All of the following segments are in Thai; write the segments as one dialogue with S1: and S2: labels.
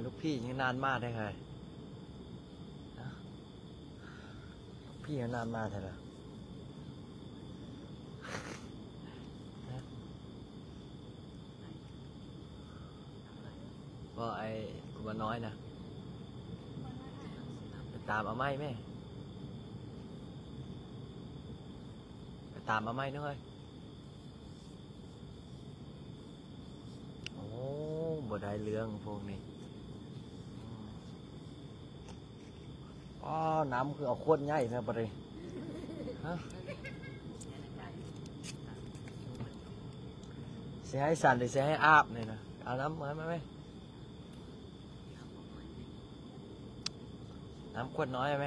S1: ลูกพี่ยังนานมากได้ไงลูกพี่ยังนานมากเลยก็ไอ้กุมารน้อยนะไปตามเอาไม้แม่ไปตามเอาไม้ด้วยโอ้บ่ได้เรื่องพวกนี้อ๋อน้ำคือเอาขวดใหญ่นะปะเลยฮะเสียให้สั่นหรือเสียให้อาบเนี่ยนะเอาน้ำมาไหมน้ำขวดน้อยไหม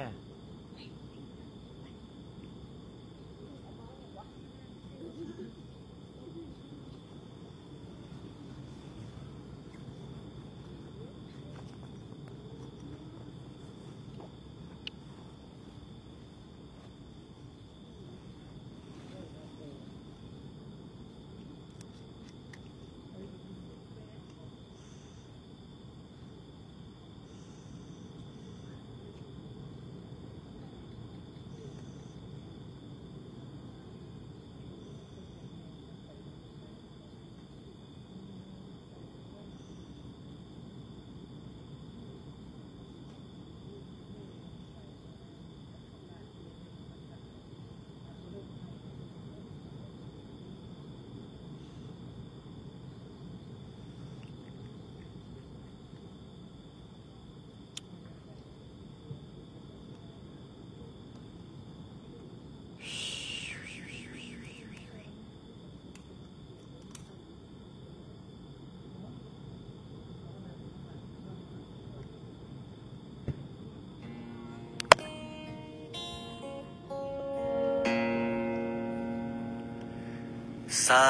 S2: สา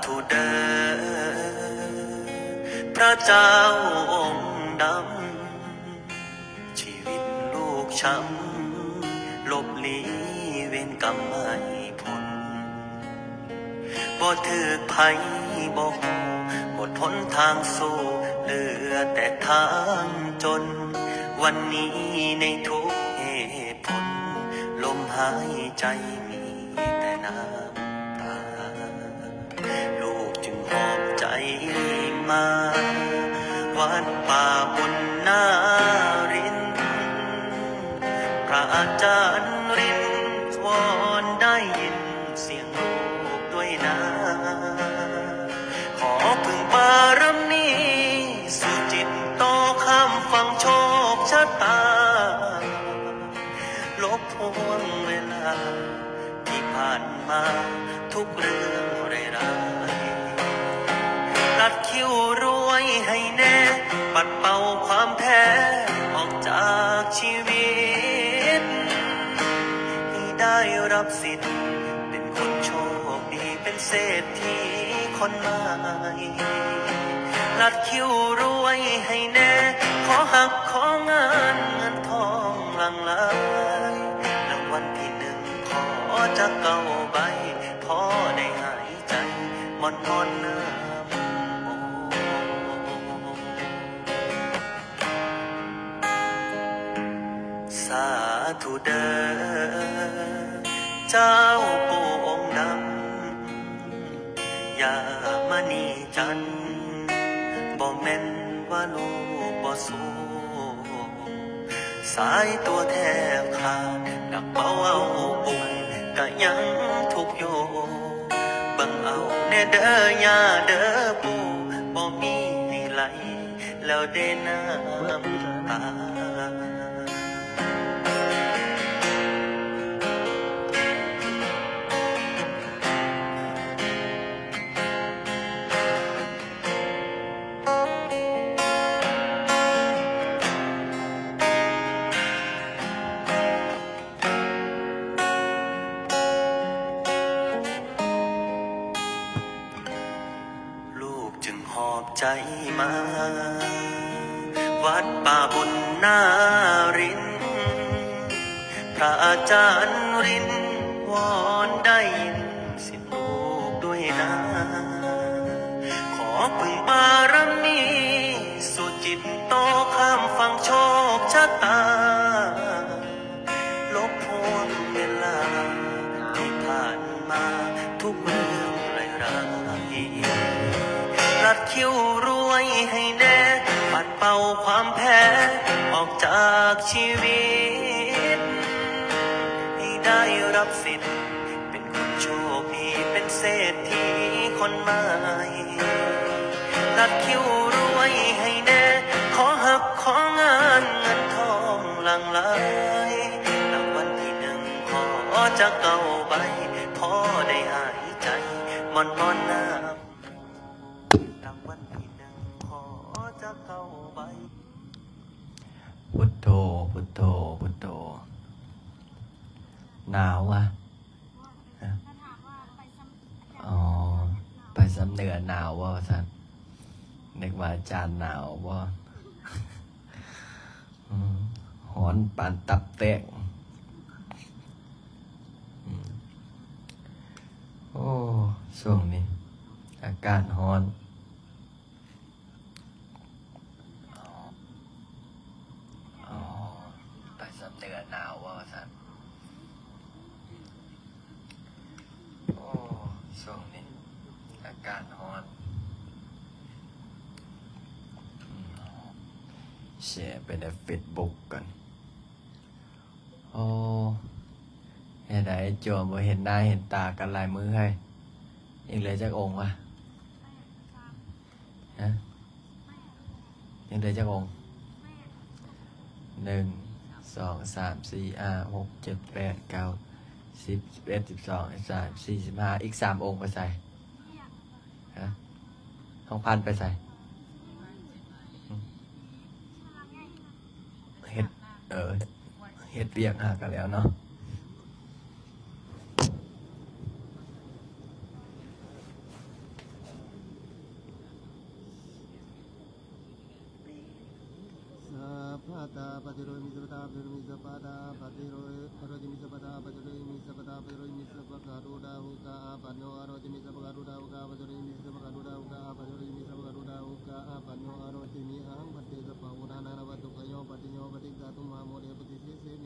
S2: ธุเด้อพระเจ้าองค์ดำชีวิตลูกช้ำลบหลีเวรกรรมไม่พ้นบ่ถือไผบ่ฮู้บ่ทนทางสู้เหลือแต่ทางจนวันนี้ในทุกเหตุผลลมหายใจมีแต่น้ำตาลูกจึงหอบใจมาวัดป่าบนนารินพระอาจารย์รินวอนได้ยินเสียงลูกด้วยนะขอพึ่งบารมีสู่จิตโตข้ามฝั่งโชคชะตาลบพวงเวลาที่ผ่านมาทุกเรื่องร้ายๆรัดคิวรวยให้แน่ปัดเป่าความแพ้ออกจากชีวิตให้ได้รับสิทธิ์เป็นคนโชคดีเป็นเศรษฐีคนใหม่รัดคิวรวยให้แน่ขอหักของานเงินทองหลั่งไหลรางวัลที่หนึ่งขอจะเก้าใบพอได้หายใจมอนมอนน้ำโมสาธุเด้อเจ้าปู่องค์ดำยามณีจันทร์บ่แม่นว่าลูกบ่สู้สายตัวแทบขาดดักเป้าเอาบุญก็ยังทุกโยเบิ่งเอาแน่เด้อย่าเด้อปู่บ่มีให้ไหลแล้วเด้น้ำตาจึงหอบใจมาวัดป่าบุญนารินพระอาจารย์รินวอนได้ยินเสียงลูกด้วยนะ ขอพึ่งบารมีสู่จิตโต ความแพ้ออกจากชีวิตให้ได้รับสิทธิ์เป็นคนโชคดีเป็นเศรษฐีคนใหม่นัดคิวรวยให้แน่ขอหักของานเงินทองหลั่งไหลรางวัลที่หนึ่งขอจะเก่าใบพอได้หายใจมอนน้ำรางวัลที่หนึ่งขอจะเก่าใบ
S1: พุทโธพุทโธพุทโธหนาววะฮะอ๋อไปสำเหนือหนาววะท่านนึกว่าอาจารย์หนาววะหอนปานตับแตกโอ้ช่วงนี้อากาศร้อนอ๋อไปสำเหนือหนาววะท่านโอ้ช่วงนี้อากาศร้อนแชร์ไปในเฟซบุ๊กกันโอ้เห็นไหนจวบบ่เห็นหน้าเห็นตากันหลายมือให้อีกเลยจักองค์วะฮะยังเหลือจักองค์1 2 3 4 5 6 7 8 9 10 11 12 13 14 15อีก3 องค์ไปใส่ฮะท้องพันไปใส่เฮ็ดเฮ็ดเรียกหากันแล้วเนาะ
S3: สัพพะตาปฏิโรมิสัพพะตาปฏิโรมิสัพพะตาปฏิโรมิสัพพะตาปฏิโรมิสัพพะตาปฏิโรมิสัพพะกะโรดาหุกะอาปัญโนอโรจิมิสัพพะกะโรดาหุกะปฏิโรมิสัพพะกะโรดาหุกะอาปฏิโรมิสัพพะกะโรดาหุกะอาปัญโนอโรจิมิอังปฏิสัพพะอุนานาวัตถุกโยปฏิโยปฏิกาตุมาโมเดปฏิสิเสเม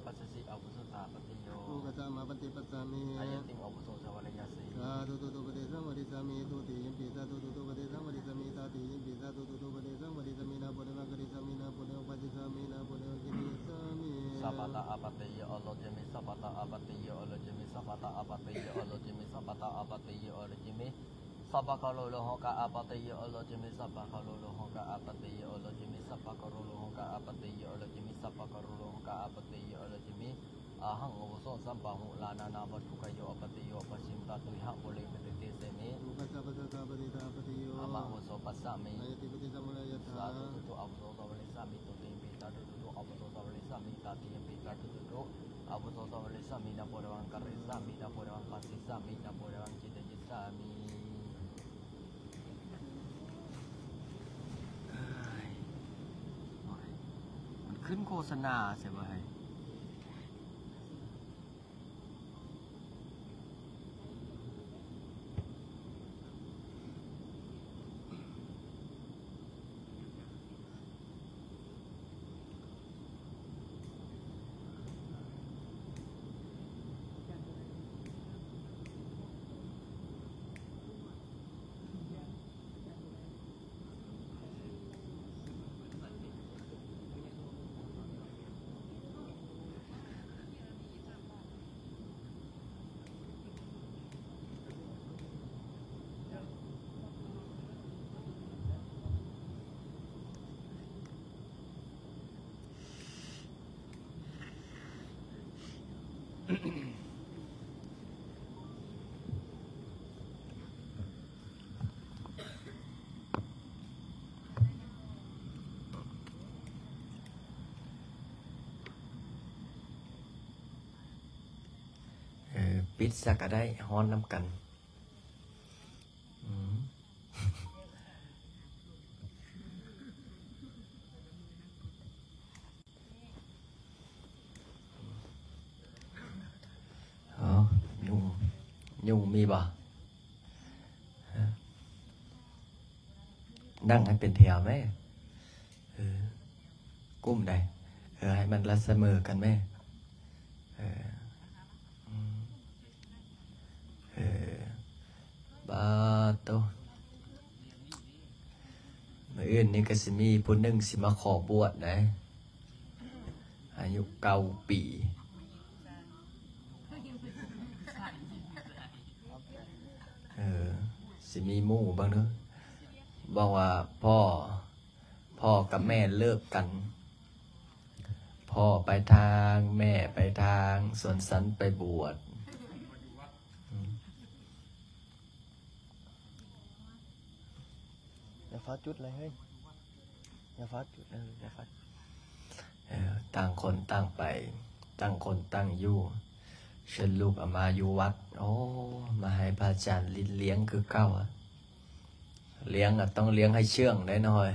S1: ปัสสิอาวุโสตาปฏิโย
S3: อุกะสะมาปฏิปัสสามิ
S1: อายติอาวุโสสวรยาสี
S3: สาธุตุตุปฏิสัมปฏิสามิตุติยิมปิสาธุตุตุปฏิสัมปฏิสามิตาติยิมปิสาธุตุตุปฏิสัมปฏิสามินาปุเรวะกริสามินาปุเรวะปฏิสามินาปุเรวะกริสามิ
S1: สัพพะตาอาปติโยอโลจิมิสัพพะตาอาปติโยอโลจิมิสัพพะตาอาปติโยอโลจิมิสัพพะตาอาปติโยอโลจิมิสัพพะคะโลโลหกะอาปติโยอโลจิมิสัพพะคะโลโลหกะอาปติโยอโลจิมิสัพพะคะโลโลหกะอาปติโยอโลจิมิสัพพะคะโลโลหกะอาปติโยอโลจิมิอาหังโอโสสัมปะหุลานานาวัตถุกโยอปติโยปัสสิมตาตุหะโมเลปฏิเตเสมิ
S3: อุกัสสะปัสสะปฏิตาปฏิโย
S1: อามาโอโสปัสสะมิ
S3: อายติปฏิสัมมุลายถา
S1: สาธุตุอาวุโสสวริสามิตุติปิตาตุตุอาวุโสสวริสามิตาติยปิตาตุตุอาวุโสสวริสามินาโพระวังกริสามินาโพระวังปัสสิสามินาโพระวังจิตจิตสามิมันขึ้นโฆษณาใช่ไหมปิดสักก็ได้ฮ้อนน้ำกันอ๋อยุงมีบ่ฮะนั่งให้เป็นแถวไหมกุ้มได้ให้มันรัดเสมอกันไหมบาโตมื้ออื่น นี่ก็สิมีผู้หนึ่งสิมาขอบวชนะอายุ9 ปีสิมีหมู่บ้างเนอะบอกว่าพ่อกับแม่เลิกกันพ่อไปทางแม่ไปทางส่วนสันไปบวชอย่าฟ้าจุดเลยเฮ้ยอย่าฟ้าจุดเลยอย่าฟ้าต่างคนต่างไปต่างคนต่างอยู่เชิญลูกเอามาอยู่วัดโอ้มาให้พระอาจารย์เลี้ยงคือเก้าอะเลี้ยงอะต้องเลี้ยงให้เชื่องได้หน่อย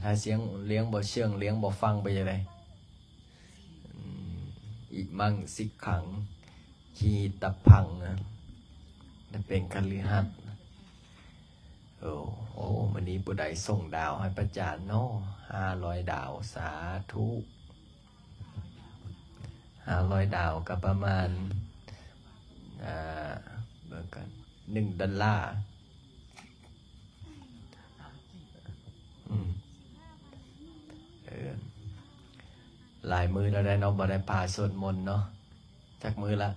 S1: ถ้าเลี้ยงบ่เชื่องเลี้ยงบ่ฟังไปยังไงอีกมั่งสิกขังขีตะพังนะนั่นเป็นคฤหัสถ์โอ้วันนี้ผู้ใดส่งดาวให้พระอาจารย์เนาะ500 ดาวสาธุ500 ดาวก็ประมาณเบิ่งกัน$1หลายมือแล้วได้เนาะบ่ได้พาสวดมนต์เนาะจักมือละ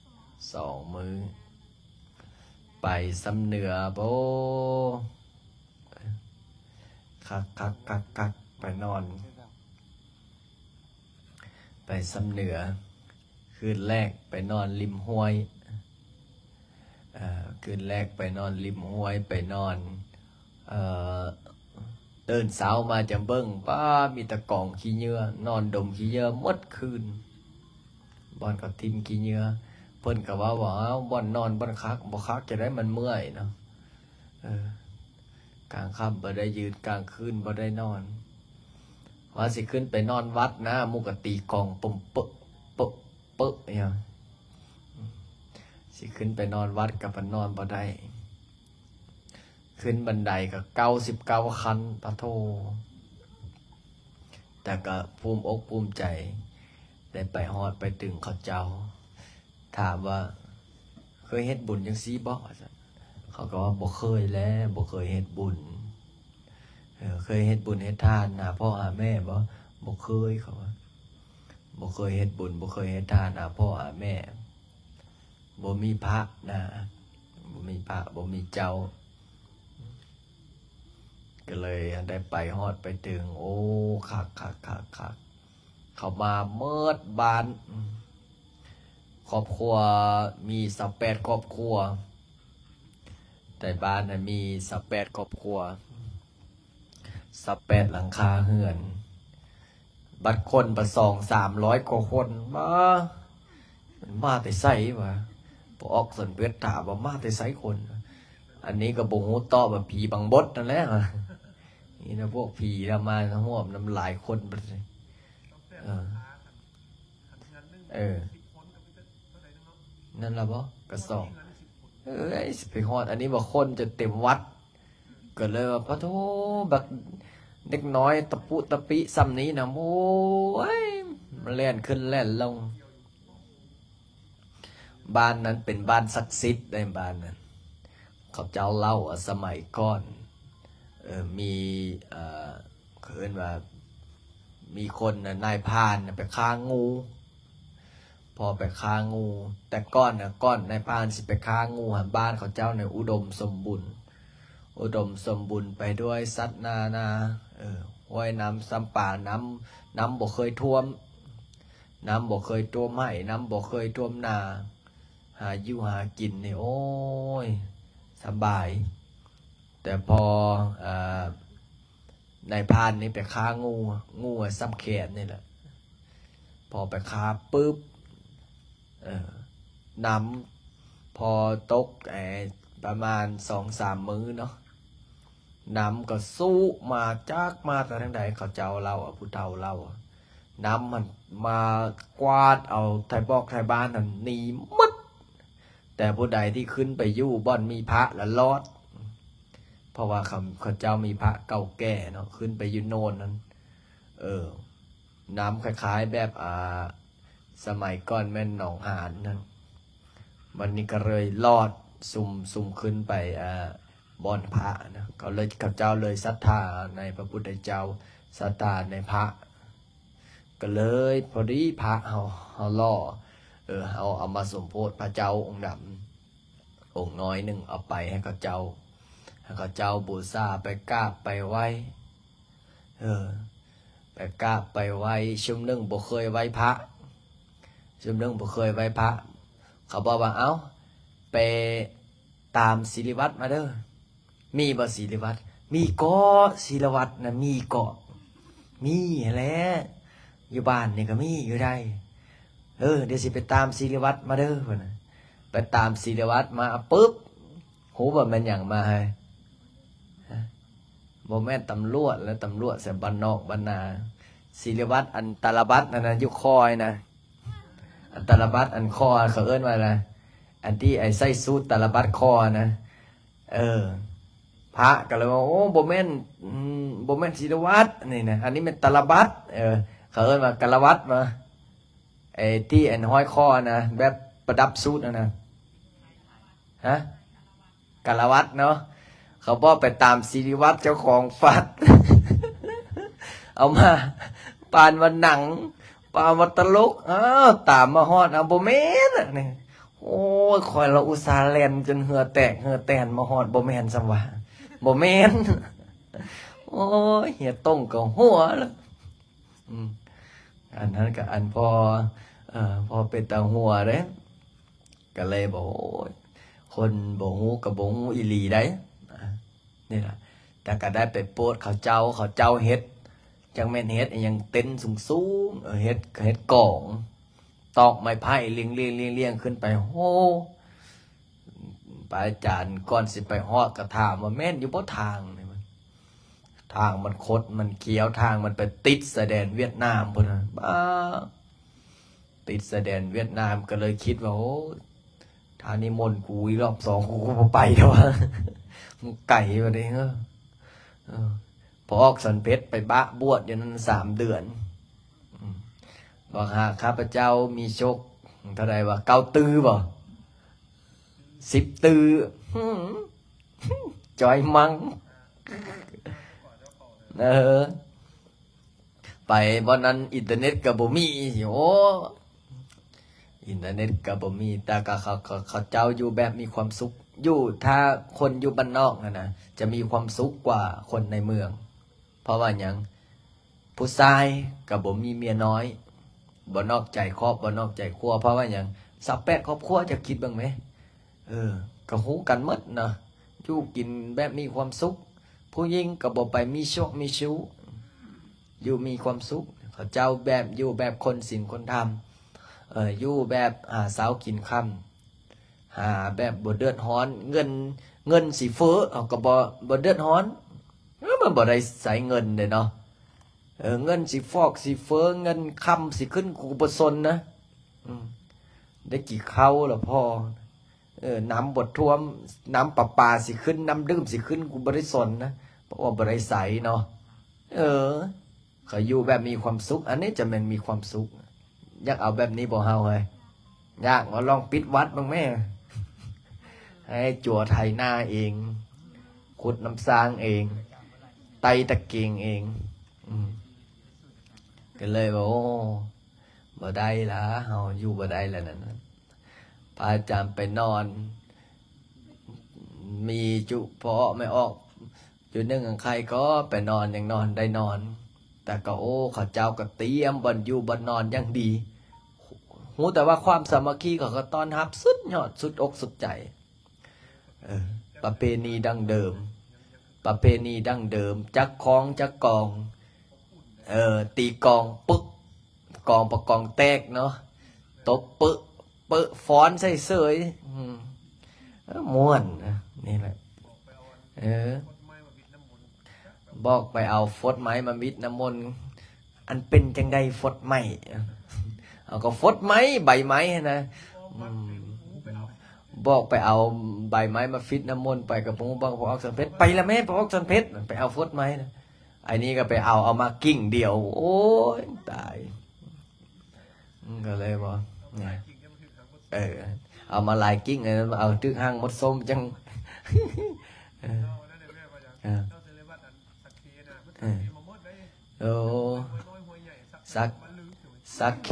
S1: 2 มือไปสำเหนือโบคักไปนอนไปสำเหนือคืนแรกไปนอนริมห้วยคืนแรกไปนอนริมห้วยไปนอนตื่นเช้ามาจะเบิ้งป้ามีตะกองขี้เหยื่อนอนดมขี้เหยื่อหมดคืนบอนก็ทิมขี้เหยื่อเพิ่นก็ว่าบ่อนนอนบ่อนคักบ่คักจะได้มันเมื่อยเนาะกลางค่ำบ่ได้ยืนกลางคืนบ่ได้นอนว่าสิขึ้นไปนอนวัดนะมุกตีกองปุ่มเปะเนี่ยสิขึ้นไปนอนวัดกับไปนอนบ่ได้ขึ้นบันไดก็99 ขั้นปะโทแต่ก็ภูมิอกภูมิใจได้ไปฮอดไปถึงเขาเจ้าถามว่าเคยเฮ็ดบุญจังซี่บ่เขาก็ว่าบ่เคยแล้วบ่เคยเฮ็ดบุญเคยเฮ็ดบุญเฮ็ดทานหาพ่อหาแม่บ่เคยเขาว่าบ่เคยเฮ็ดบุญบ่เคยเฮ็ดทานหาพ่อหาแม่บ่มีพระนะบ่มีพระบ่มีเจ้าก็เลยได้ไปฮอดไปถึงโอ้คักเขามาเมิดบ้านครอบครัวมี28 ครอบครัวแต่บ้านน่ะมี28 ครอบครัว28 หลังคาเฮือนบัดคนประ200-300 กว่าคนมาแต่ไสวะพอออกสันเวทถามว่ามาแต่ไสคนอันนี้ก็บ่ฮู้ตอบว่าผีบังบดนั่นแหละนี่นะพวกผีละมาห่วมน้ำหลายคนไปเลยนั่นล่ะบ่กระสอบสิไปฮอดอันนี้บ่คนจะเต็มวัดก็เลยว่าพระโธแบบเด็กน้อยตะปุตะปิซ้ำนี้นะโอ้ยมันแล่นขึ้นแล่นลงบ้านนั้นเป็นบ้านศักดิ์สิทธิ์ในบ้านนั้นเขาเจ้าเล่าสมัยก่อนมีเขินว่ามีคนนายพรานไปฆ่างูพอไปฆ่างูแต่ก้อนนายพรานสิไปฆ่างูหาบ้านเขาเจ้าในอุดมสมบูรณ์ไปด้วยสัตว์นาห้วยน้ำซ้ำป่าน้ำบ่เคยท่วมให้น้ำบ่เคยท่วมนาหาอยู่หากินนี่โอ้ยสบายแต่พอนายพรานนี่ไปฆ่างูซ้ำแขนนี่แหละพอไปฆ่าปุ๊บน้ำพอตกประมาณ2-3 มื้อเนาะน้ำก็สู้มาจากมาแต่ทางใดเขาเจ้าเล่าผู้เฒ่าเล่าน้ำมันมากวาดเอาไทบ้านนั่นหนีหมดแต่ผู้ใดที่ขึ้นไปอยู่บ่อนมีพระละรอดเพราะว่าเขาเจ้ามีพระเก่าแก่เนาะขึ้นไปอยู่โน่นนั้นน้ำคล้ายๆแบบสมัยก่อนแม่นหนองหานนั่นวันนี้ก็เลยรอดซุ่มขึ้นไป บอนพระนะก็เลยข้าเจ้าเลยศรัทธาในพระพุทธเจ้าศรัทธาในพระก็เลยพอดีพระเฮาล่อเอามาสมโพธิพระเจ้าองค์ดำองค์น้อยหนึ่งเอาไปให้ข้าเจ้าบูชาไปกราบไปไหว้ไปกราบไปไหว้ชุมนึงบ่เคยไหว้พระชุมนึงบ่เคยไหว้พระเขาบอกว่าเอาไปตามศิริวัตรมาเด้อมีบ่ศิริวัตรมีเกาะศิริวัตรนะมีเกาะมีแหละอยู่บ้านนี่ก็มีอยู่ได้เดี๋ยวสิไปตามศิริวัตรมาเด้อพุ่นน่ะไปตามศิริวัตรมาปุ๊บโหว่ามันหยังมาให้บ่แม่นตำรวจแล้วตำรวจแสบ้านนอกบ้านนาศิริวัตรอันตาลบัตนั่นน่ะอยู่คอยนะอันตาลบัตอันคอเขาเอิ้นว่าอะไรอันที่ไอ้ไส้สูตรตาลบัตคอนะพระก็เลยว่าโอ้บ่แม่นศิริวัตรนี่นะอันนี้เป็นตาลบัตเขาเอิ้นว่ากะละวัตมาไอ้ที่อันห้อยคอนะแบบประดับสูตรนะฮะกะละวัตเนาะเขาบอกไปตามศิริวัตรเจ้าของฟัด เอามาปานวันหนังปานวันตลกตามมาฮอดบ่แม่นนี่โอ้ยคอยเราอุตส่าห์แล่นจนเหงื่อแตกเหงื่อแตนมาฮอดบ่แม่นซำว่าบ่แม่นโอ้ยเหียต้งก็หัวแล้วอันนั้นก็อันพอเป็นตาหัวเด้ก็เลยบอกโอ้ยคนบ่ฮู้ก็บ่ฮู้อีหลีได้นี่ล่ะแต่ก็ได้ไปโปรดเขาเจ้าเฮ็ดจังแม่นเฮ็ดอีหยังเต็นสูงๆเฮ็ดกล่องตอกไม้ไผ่เรียงขึ้นไปโหพระอาจารย์ก่อนสิไปฮอดก็ถามว่าแม่นอยู่บ่ทางนี่มันทางมันคดมันเขียวทางมันไปติดแสดนเวียดนามพุ่นน่ะบ้าติดแสดนเวียดนามก็เลยคิดว่าโอ้ถ้านิมนต์กูอีกรอบ2กูก็บ่ไปแล้ววะไก่บ่ได้พอออกสันเพชรไปบวชอยู่นั้น3 เดือนบอกหากข้าพเจ้ามีโชคเท่าไรวะ9 ตือบ่10 ตือจอยมังไปวันนั้นอินเทอร์เน็ตกับบ่มีโอ้อินเทอร์เน็ตกับบ่มีแต่ก็เขาเจ้าอยู่แบบมีความสุขอยู่ถ้าคนอยู่บ้านนอกนะจะมีความสุขกว่าคนในเมืองเพราะว่าหยังผู้ชายกับบ่มีเมียน้อยบ่นอกใจครอบบ่นอกใจครัวเพราะว่าหยังสับแปะครอบครัวจะคิดบ้างไหมก็ฮู้กันหมดนะอยู่กินแบบมีความสุขผู้หญิงก็บ่ไปมีโชคมีชู้อยู่มีความสุขเขาเจ้าแบบอยู่แบบคนศีลคนธรรมอยู่แบบสาวกินค่ำหาแบบบ่เดือดร้อนเงินสิเฟ้อเอาก็บ่เดือดร้อนมันบ่ได้ใส่เงินเด้เนาะเงินสิฟอกสิเฟ้อเงินค่ำสิขึ้นกูบ่สนนะได้กี่เข้าล่ะพ่อน้ำบดท่วมน้ำประปาสิขึ้นน้ำดื่มสิขึ้นกูบ่ได้สนนะเพราะว่าบ่ได้ใสเนาะเขาอยู่แบบมีความสุขอันนี้จะมันมีความสุขอยากเอาแบบนี้บ่เฮาเฮ้ยอยากมาลองปิดวัดบ้างแม่ให้จั่วไถนาเองขุดน้ำสร้างเองไตตะเกียงเองก็เลยบอกโอ้บ่ได้ละเฮาอยู่บ่ได้แล้วนั่นพระอาจารย์ไปนอนมีจุเพาะไม่ออกจุดหนึ่งใครก็ไปนอนยังนอนได้นอนแต่ก็โอ้ข้าเจ้าก็เตรียมบ่อนอยู่บ่อนนอนอย่างดีหูแต่ว่าความสามัคคีก็ต้อนรับสุดยอดสุดอกสุดใจประเพณีดั้งเดิมจักคล้องจักกองตีกองปึ๊กกองประกองแตกเนาะตบปึ๊กฟ้อนใส่เสยม่วนนี่แหละบอกไปเอาฟดไม้มามิดน้ำมนต์อันเป็นจังใดฟดไม้เอาก็ฟดไม้ใบไม้นะบอกไปเอาใบไม้มาฟิตน้ำมนต์ไปกับพวกบางพวกออกสันเพชรไปละแม่พวกออกสันเพชรไปเอาฟดไม้นะไอ้นี่ก็ไปเอามากิ่งเดียวโอ้ยตายก็เลยบอกเอามาลายกิ้งเอาทึกห้างมดส้มจัง เออเออโอ้สักสักเค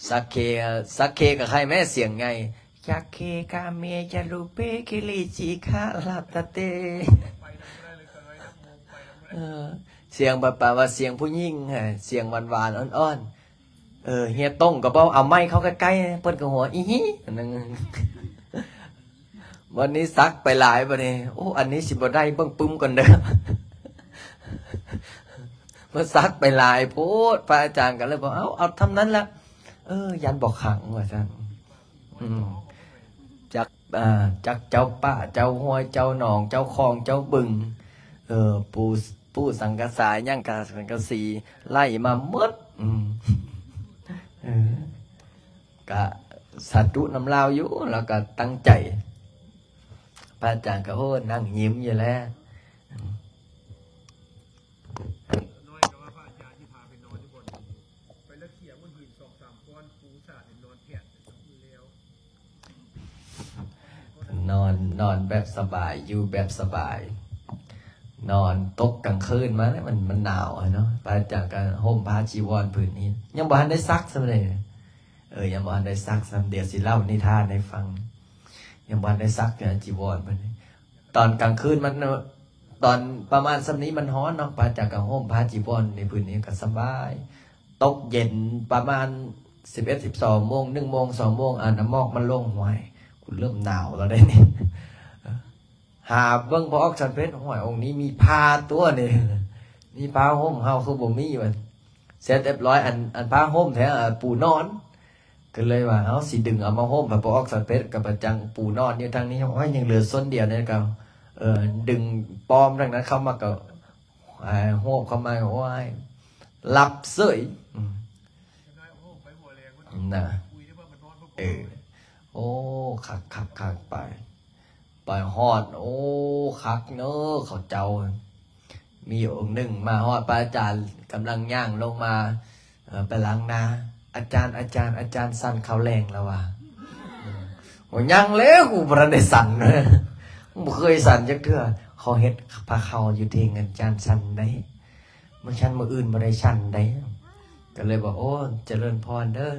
S1: สักเคสักเคกับใครแม่เสียงไงยักเคกาเมจะรูเปคิริจิคาลาตเตเสียงแบบว่าเสียงผู้หญิงฮะเสียงหวานๆอ่อนๆเฮียต้งก็บอกเอาไม้เข้าใกล้ๆเปิ้นก็หัวอีหินั่นวันนี้ซักไปหลายบัดนี้โอ้อันนี้สิบ่ได้เบิ่งปึ้มก่อนเด้อมาซักไปหลายโพดพระอาจารย์ก็เลยบอกเอาทำนั้นละยันบอกขังว่าซั่นจากเจ้าป่าเจ้าห้วยเจ้าหนองเจ้าคลองเจ้าบึงปู่สังกษายย่างกาสังกสีไล่มาหมดก็สาธุน้ำลาวอยู่แล้วก็ตั้งใจพระอาจารย์ก็นั่งยิ้มอยู่แล้วนอนแบบสบายอยู่แบบสบายนอนตกกลางคืนมาเนี่ยมันหนาวเนาะพระอาจารย์ก็ห่มผ้าจีวรผืนนี้ยังบ่ทันได้ซักซะเลยยังบ่ทันได้ซักซะเดี๋ยวสิเล่านิทานให้ฟังยังบ่ทันได้ซักจีวรมันตอนกลางคืนมันตอนประมาณสักนี้มันร้อนเนาะพระอาจารย์ก็ห่มผ้าจีวรในผืนนี้ก็สบายตกเย็นประมาณ11-12 โมง1 โมง 2 โมงน้ำมอกมันลงห้วยคุณเริ่มหนาวแล้วได้นี่หาเบิ่งพอออกสันเพชรห้วยองค์นี้มีผ้าตัวนี่มีผ้าห่มเฮาคือบ่มีมันเสร็จเรียบร้อยอันผ้าห่มแท้ปูนอนก็เลยว่าเอาสิดึงเอามาห่มพอออกสันเพชรกับประจังปูนอนอยู่ทางนี้โอ้ยยังเหลือส้นเดียวนี่ก็ดึงปอมทางนั้นเข้ามาก็โหบเข้ามาโอ้ยหลับเสยนะโอ้คักไปฮอดโอ้คักเนอะเขาเจ้ามีองค์หนึ่งมาฮอดพระอาจารย์กำลังย่างลงมาไปล้างนาอาจารย์สั่นเขาแรงแล้วว่ะโอ้ยังแล้วกูบ่ได้สั่นเลยบ่เคยสั่นจักเทื่อเขาเฮ็ดพาเขาอยู่ที่อาจารย์สั่นได้มื้อฉันมื้ออื่นบ่ได้สั่นได้ก็เลยบอกโอ้เจริญพรเด้อ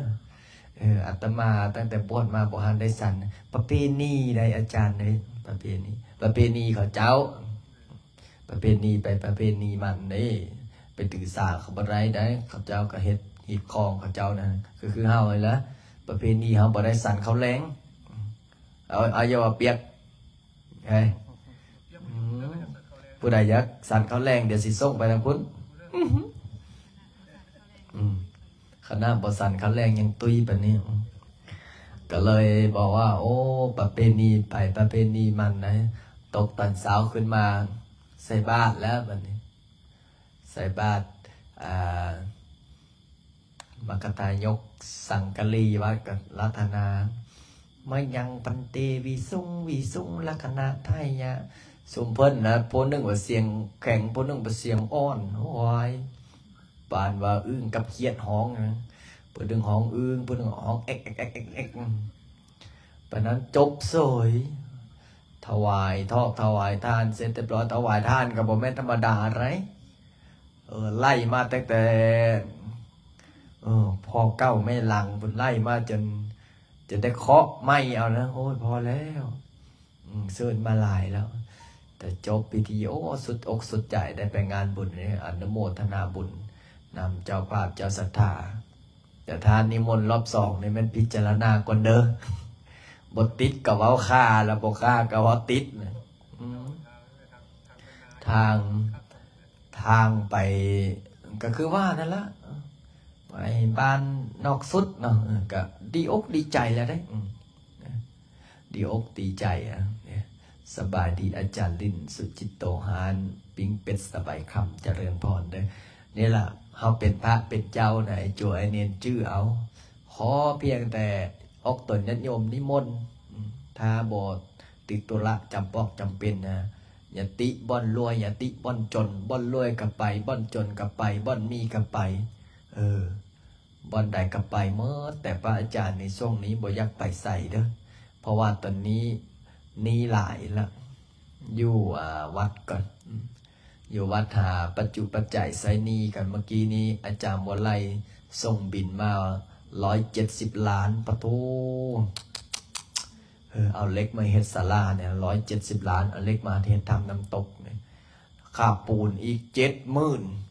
S1: อาตมาตั้งแต่บวชมาบ่ทันได้สั่นประเพณีได้อาจารย์เลยประเพณีเขาเจ้าประเพณีไปประเพณีมันนี่ไปถือสาเขาบ่ได้ได้เขาเจ้าก็เฮ็ดหีบคองเขาเจ้านะคือเฮาเลยละประเพณีเฮาบ่ได้สั่นเขาแรงเอาอย่าว่าเปียกเฮ้ยผู้ใดอยากสั่นเขาแรงเดี๋ยวสิส่งไปทางพุ่นขนาดบ่สั่นเขาแรงยังตุ้ยปานนี้ก็เลยบอกว่าโอ้ประเพณีไปประเพณีมันนะตกตอนเช้าขึ้นมาใส่บาตรแล้วบัดนี้ใส่บาตรมกตายกสังกะลีวัดกับรัตนามายังปันเตวิสุงลักนาไทยะสมเพิ่นนะผู้หนึ่งว่าเสียงแข็งผู้หนึ่งว่าเสียงอ่อนโอ้ยปานว่าอึ้งกับเขียดห้องนะผู้หนึ่งห้องอึ้งผู้หนึ่งห้องเอ็กปานนั้นจบสวยถวายทานเสร็จเรียบร้อยถวายทานก็บ่แม่นธรรมดาอะไรไล่มาตั้งแต่พอเก้าไม่หลังไล่มาจนได้เคาะไม่เอานะโอ้ยพอแล้วเชิญมาหลายแล้วแต่จบพิธีโอ้สุดอกสุดใจได้ไปงานบุญนี่อนุโมทนาบุญนำเจ้าภาพเจ้าศรัทธาแต่ทานนิมนต์รอบ2นี่มันพิจารณาก่อนเด้อบทติดกับว่าฆ่าแล้วบฆ่ากับว่าติดทางไปก็คือว่านั่นละไปบ้านนอกสุดเนาะก็ดีอกดีใจแล้วได้ดีอกดีใจสบายดีอาจารย์ลินสุจิตโตหานปิงเป็ดสบายคำเจริญพรเด้อนี่แหละเขาเป็นพระเป็นเจ้าไหนจั่วไอเนียนชื่อเอาขอเพียงแต่ออกตนญาติโยมนิมนต์ถ้าบทติดตุระจำปอกจำเป็นนะอย่าติบ่อนรวยอย่าติบ่อนจนบ่อนรวยกับไปบ่อนจนกับไปบ่อนมีกับไปบ่อนใดกับไปเมื่อแต่พระอาจารย์ในช่วงนี้บ่อยากไปใส่เด้อเพราะว่าตอนนี้หลายละ อยู่วัดก่อนอยู่วัดหาปัจจุปัจจัยไซนีกันเมื่อกี้นี้อาจารย์บัวไลส่งบินมา170 ล้านปะโถเอาเล็กมาเฮ็ดศาลาเนี่ย170 ล้านเอาเล็กมาเฮ็ดทำน้ำตกเนี่ยค่าปูนอีก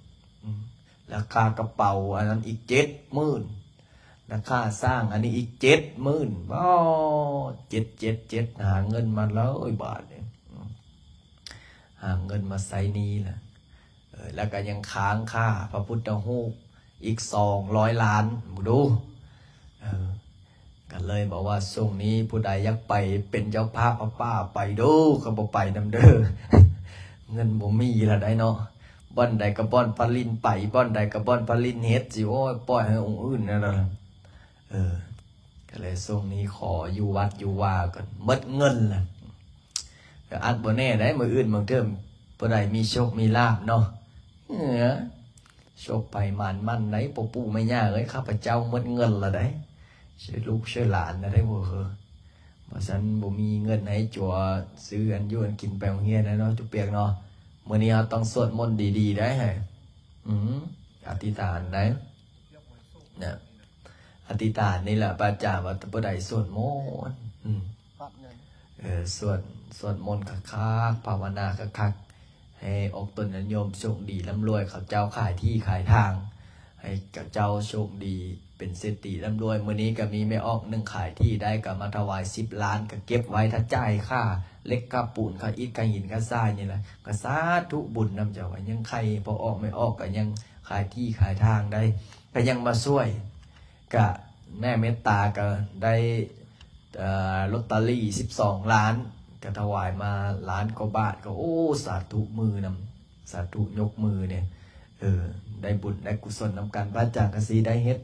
S1: 70,000ราคากระเป๋าอันนั้นอีก70,000ราคาสร้างอันนี้อีก70,000อ๋อ777หาเงินมา100 บาทเนี่ยหาเงินมาใส่นี้แหละแล้วก็ยังค้างค่าพระพุทธรูปอีก200 ล้านดูก็เลยบอกว่าช่วงนี้ผู้ใดอยากไปเป็นเจ้าภาพป้าไปดูก็บ่ไปนำเด้อ เงินบ่มีละได้เนาะบ่อนใดก็บ่อนปลาลินไปบ่อนใดก็บ่อนปลาลินเฮ็ดสิโอ้ยปล่อยให้องค์อื่นนั่นล่ะก็เลยช่วงนี้ขออยู่วัดอยู่ว่าก่อนหมดเงินล่ะก็อัดบ่แน่ได้มื้ออื่นบางเทิ่มผู้ใดมีโชคมีลาภเนาะโชคไปมันไหนปู่ไม่ย่าเอ้ยข้าพเจ้าหมดเงินละได้ช่วยลูกช่วยหลานนะได้บ่เพราะฉะนั้นบ่มีเงินให้จั่วซื้ออันอยู่อันกินไปโรงเรียนนะเนาะจุเปียกเนาะมื้อนี้เราต้องสวดมนต์ดีๆได้ให้อธิษฐานได้นะอธิษฐานนี่แหละพระอาจารย์ว่าผู้ใดสวดมนต์สวดมนต์คักๆภาวนาคักๆให้ออกตนโยมโชคดีร่ำรวยเขาเจ้าขายที่ขายทางให้กับเจ้าโชคดีเป็นเศรษฐีร่ำรวยมื้อนี้ก็มีไม่ออก1ขายที่ได้ก็มาถวาย10 ล้านก็เก็บไว้ถ้าจ่ายค่าเล็กค่าปูนค่าอิฐค่าหินค่าทรายนี่แหละก็สาธุบุญนำเจ้าไว้ยังใครพอออกไม่ออกก็ยังขายที่ขายทางได้ก็ยังมาช่วยก็แม่เมตตาก็ได้ลอตเตอรี่12 ล้านก็ถวายมาล้านกว่าบาทก็โอ้สาธุมือนำสาธุยกมือเนี่ยได้บุญได้กุศลนำกันพระอาจารย์กสีได้เฮ็ด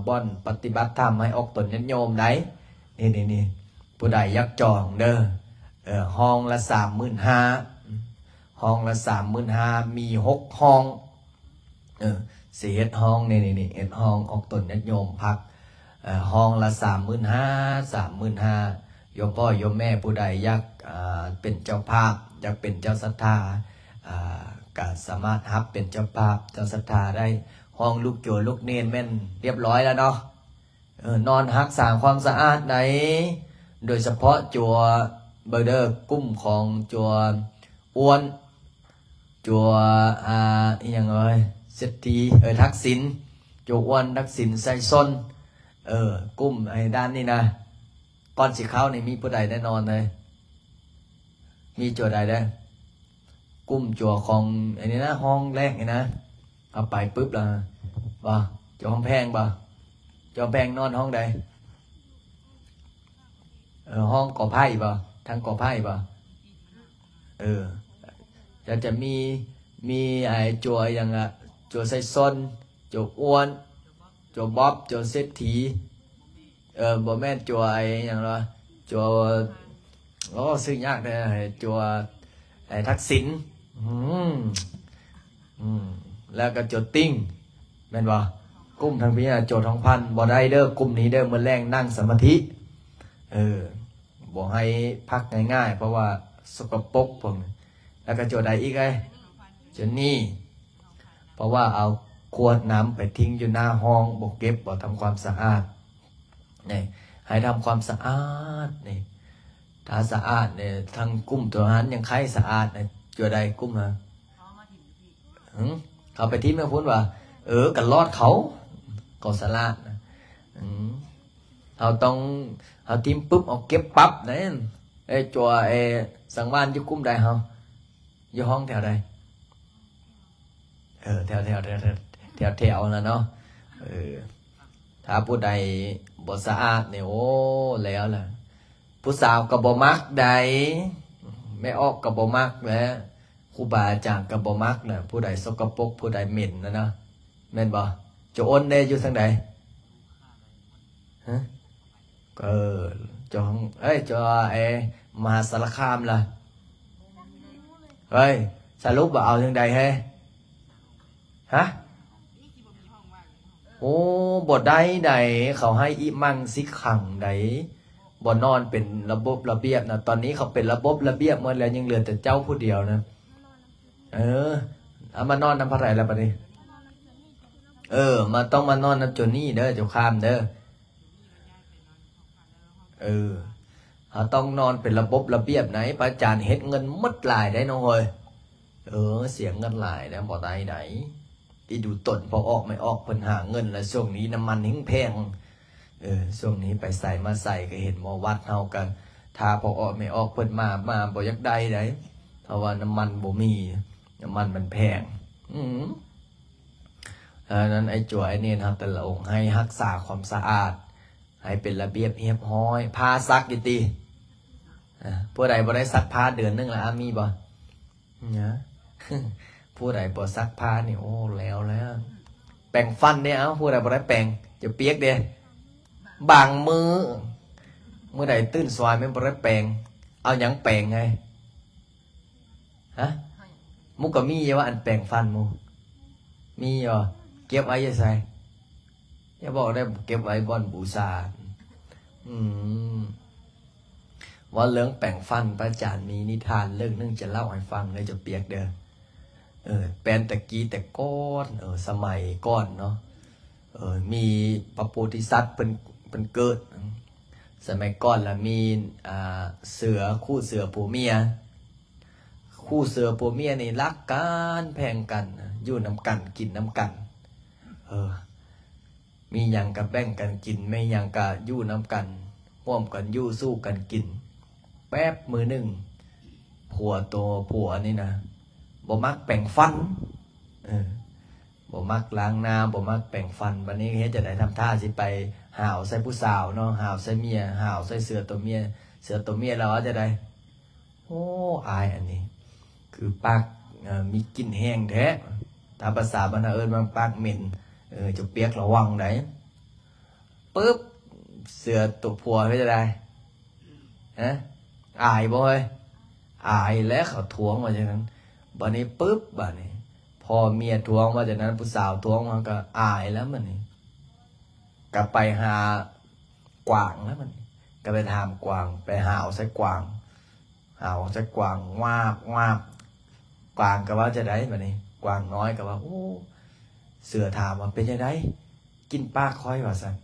S1: บ่อนปฏิบัติธรรมให้ออกตนญาติโยมได้นี่ผู้ใดอยากจองเด้อห้องละ35,000ห้องละ35,000มี6ห้องสิเฮ็ดห้องนี่เฮ็ดห้องออกตนญาติโยมพักห้องละ35,000โยมพ่อโยมแม่ผู้ใดอยากเป็นเจ้าภาพอยากเป็นเจ้าศรัทธาก็สามารถรับเป็นเจ้าภาพเจ้าศรัทธาได้ห้องลูกโจลูกเนนแม่นเรียบร้อยแล้วเนาะนอนรักษาความสะอาดไหนโดยเฉพาะจัวเบอร์เดอร์กุ้มของจัวอ้วนจัวอย่างไรเศรษฐีทักษิณจัวอ้วนทักษิณไซซนกุ้มไอ้ด้านนี้นะก้อนสีขาวนี่มีผู้ใดแน่นอนเลยมีจัวใดได้กุ้มจัวของไอ้นี่นะห้องแรกไอ้นะเอาไปปุ๊บละบ่จัวห้องแพงบ่จัวแพงนอนห้องใดห้องก่อไผ่บ่ทั้งก่อไผ่บ่จะมีไอ้จัวอย่างจัวไซซอนจัวอ้วนจัวบ๊อบจัวเศรษฐีบ่แม่นจัวไอ้อย่างไรจัวซื้อยากเลยจัวไอ้ทักษิณแล้วก็จัวติ้งแม่นบ่กุ้มทางพี่จัวทองพันบ่ได้เด้อกลุ่มนี้เด้อมื้อแรงนั่งสมาธิบ่ให้พักง่ายๆเพราะว่าสกปรกพวกนี้แล้วก็จัวใดอีกไอ้จัวนี่เพราะว่าเอาขวดน้ำไปทิ้งอยู่หน้าห้องบ่เก็บบ่ทำความสะอาดนี่ให้ทำความสะอาดนี่ถ้าสะอาดเนี่ยทางกุ้มตัวนั้นยังใครสะอาดเนี่ยจัวใดกุ้มฮะเขาไปทิ้งไม่พ้นว่ากันรอดเขาก็สลาดนะเขาต้องเขาทิ้งปุ๊บเอาเก็บปั๊บเนี่ยจัวสังวานอยู่กุ้มใดเขาอยู่ห้องแถวใดแถวนะเนาะถ้าผู้ใดบ่สะอาดเนี่ยโอ้แล้วล่ะผู้สาวก็บ่มักใดไม่ออกก็บ่มักแล้วครูบาอาจารย์ก็บ่มักน่ะผู้ใดสกปรกผู้ใดเหม็นนะเนาะแม่นบ่จะอ้นได้อยู่ทางใดฮะจองจอมหาสารคามล่ะสรุปว่าเอาทางใดเฮ้ฮะโอ้บ่ได้ใดเขาให้อิมังสิขังใด บ่นอนเป็นระบบระเบียบนะตอนนี้เขาเป็นระบบระเบียบหมดแล้วยังเหลือแต่เจ้าผู้เดียวนะเอามานอนน้ำพระไรแล้วปะนี่มาต้องมานอนน้ำจนนี่เด้อเจ้าข้ามเด้อเขาต้องนอนเป็นระบบระเบียบไหนพระอาจารย์เฮ็ดเงินมัดหลายได้น้องเอ้ยเสียเงินหลายนะบ่ได้ไหนที่ดูต้นพอออกไม่ออกเพิ่นหาเงินแล้วช่วงนี้น้ำมันหิ้งแพงช่วงนี้ไปใส่มาใส่ก็เห็นหมอวัดเฮากันถ้าพอออกไม่ออกเพิ่นมาบ่อยากได้ได้เพราะว่าน้ำมันบ่มีน้ำมันมันแพงนั้นไอ้จั่วไอ้เนรครับแต่ละองค์ให้รักษาความสะอาดให้เป็นระเบียบเรียบร้อยผ้าซักอยู่ติผู้ใดบ่ได้ซักผ้าเดือนนึงละมีบ่นะผู้ใดบ่ซักผ้านี่โอ้แล้วแปรงฟันเนี่ยผู้ใดบ่ได้แปรงจะเปียกเด้บางมือเมื่อใดตื่นสายไม่บ่ได้แปรงเอาหยังแปรงไงมุกก็มีว่าอันแปรงฟันมุมีอ่ะเก็บไว้ยังไงอย่าบอกได้เก็บไว้บ่อนบูชาว่าเรื่องแปรงฟันพระอาจารย์มีนิทานเรื่องนึงจะเล่าให้ฟังเลยจะเปียกเด้อแปลนตะกี้แต่ก้อนสมัยก้อนเนาะมีพระโพธิสัตว์เป็นเกิดสมัยก่อนละมีเสือคู่เสือผัวเมียคู่เสือผัวเมียนี่รักกันแพงกันอยู่น้ำกันกินน้ำกันมีอย่างกับแบ่งกันกินไม่อย่างกับอยู่น้ำกันร่วมกันอยู่สู้กันกินแป๊บมือหนึ่งผัวนี่นะบ่มักแปรงฟันบ่มักล้างหน้าบ่มักแปรงฟันวันนี้เฮ็ดจะได้ทำท่าสิไปหาวใส่ผู้สาวเนาะหาวใส่เมียหาวใส่เสือตัวเมียแล้วจะได้โอ้อายอันนี้คือปากมีกลิ่นแห้งแท้ตามภาษาบรรณาบางปากเหม็นจะเปียกระวังได้ปึ๊บเสือตัวผัวก็จะได้อายบ่เฮ้ยอายแล้วเขาทวงมาจากนั้นบัดนี้ปึ๊บบัดนี้พอเมียทวงมาจากนั้นผู้สาวทวงมันก็อายแล้วมันนี่กลับไปหากวางแล้วมันก็ไปถามกวางไปหาวใส่กวางวาบกวางก็ว่าจะได้บัดนี้กวางน้อยก็ว่าโอ้เสือถามว่าเป็นยังไงกินปากค่อยว่าซั่น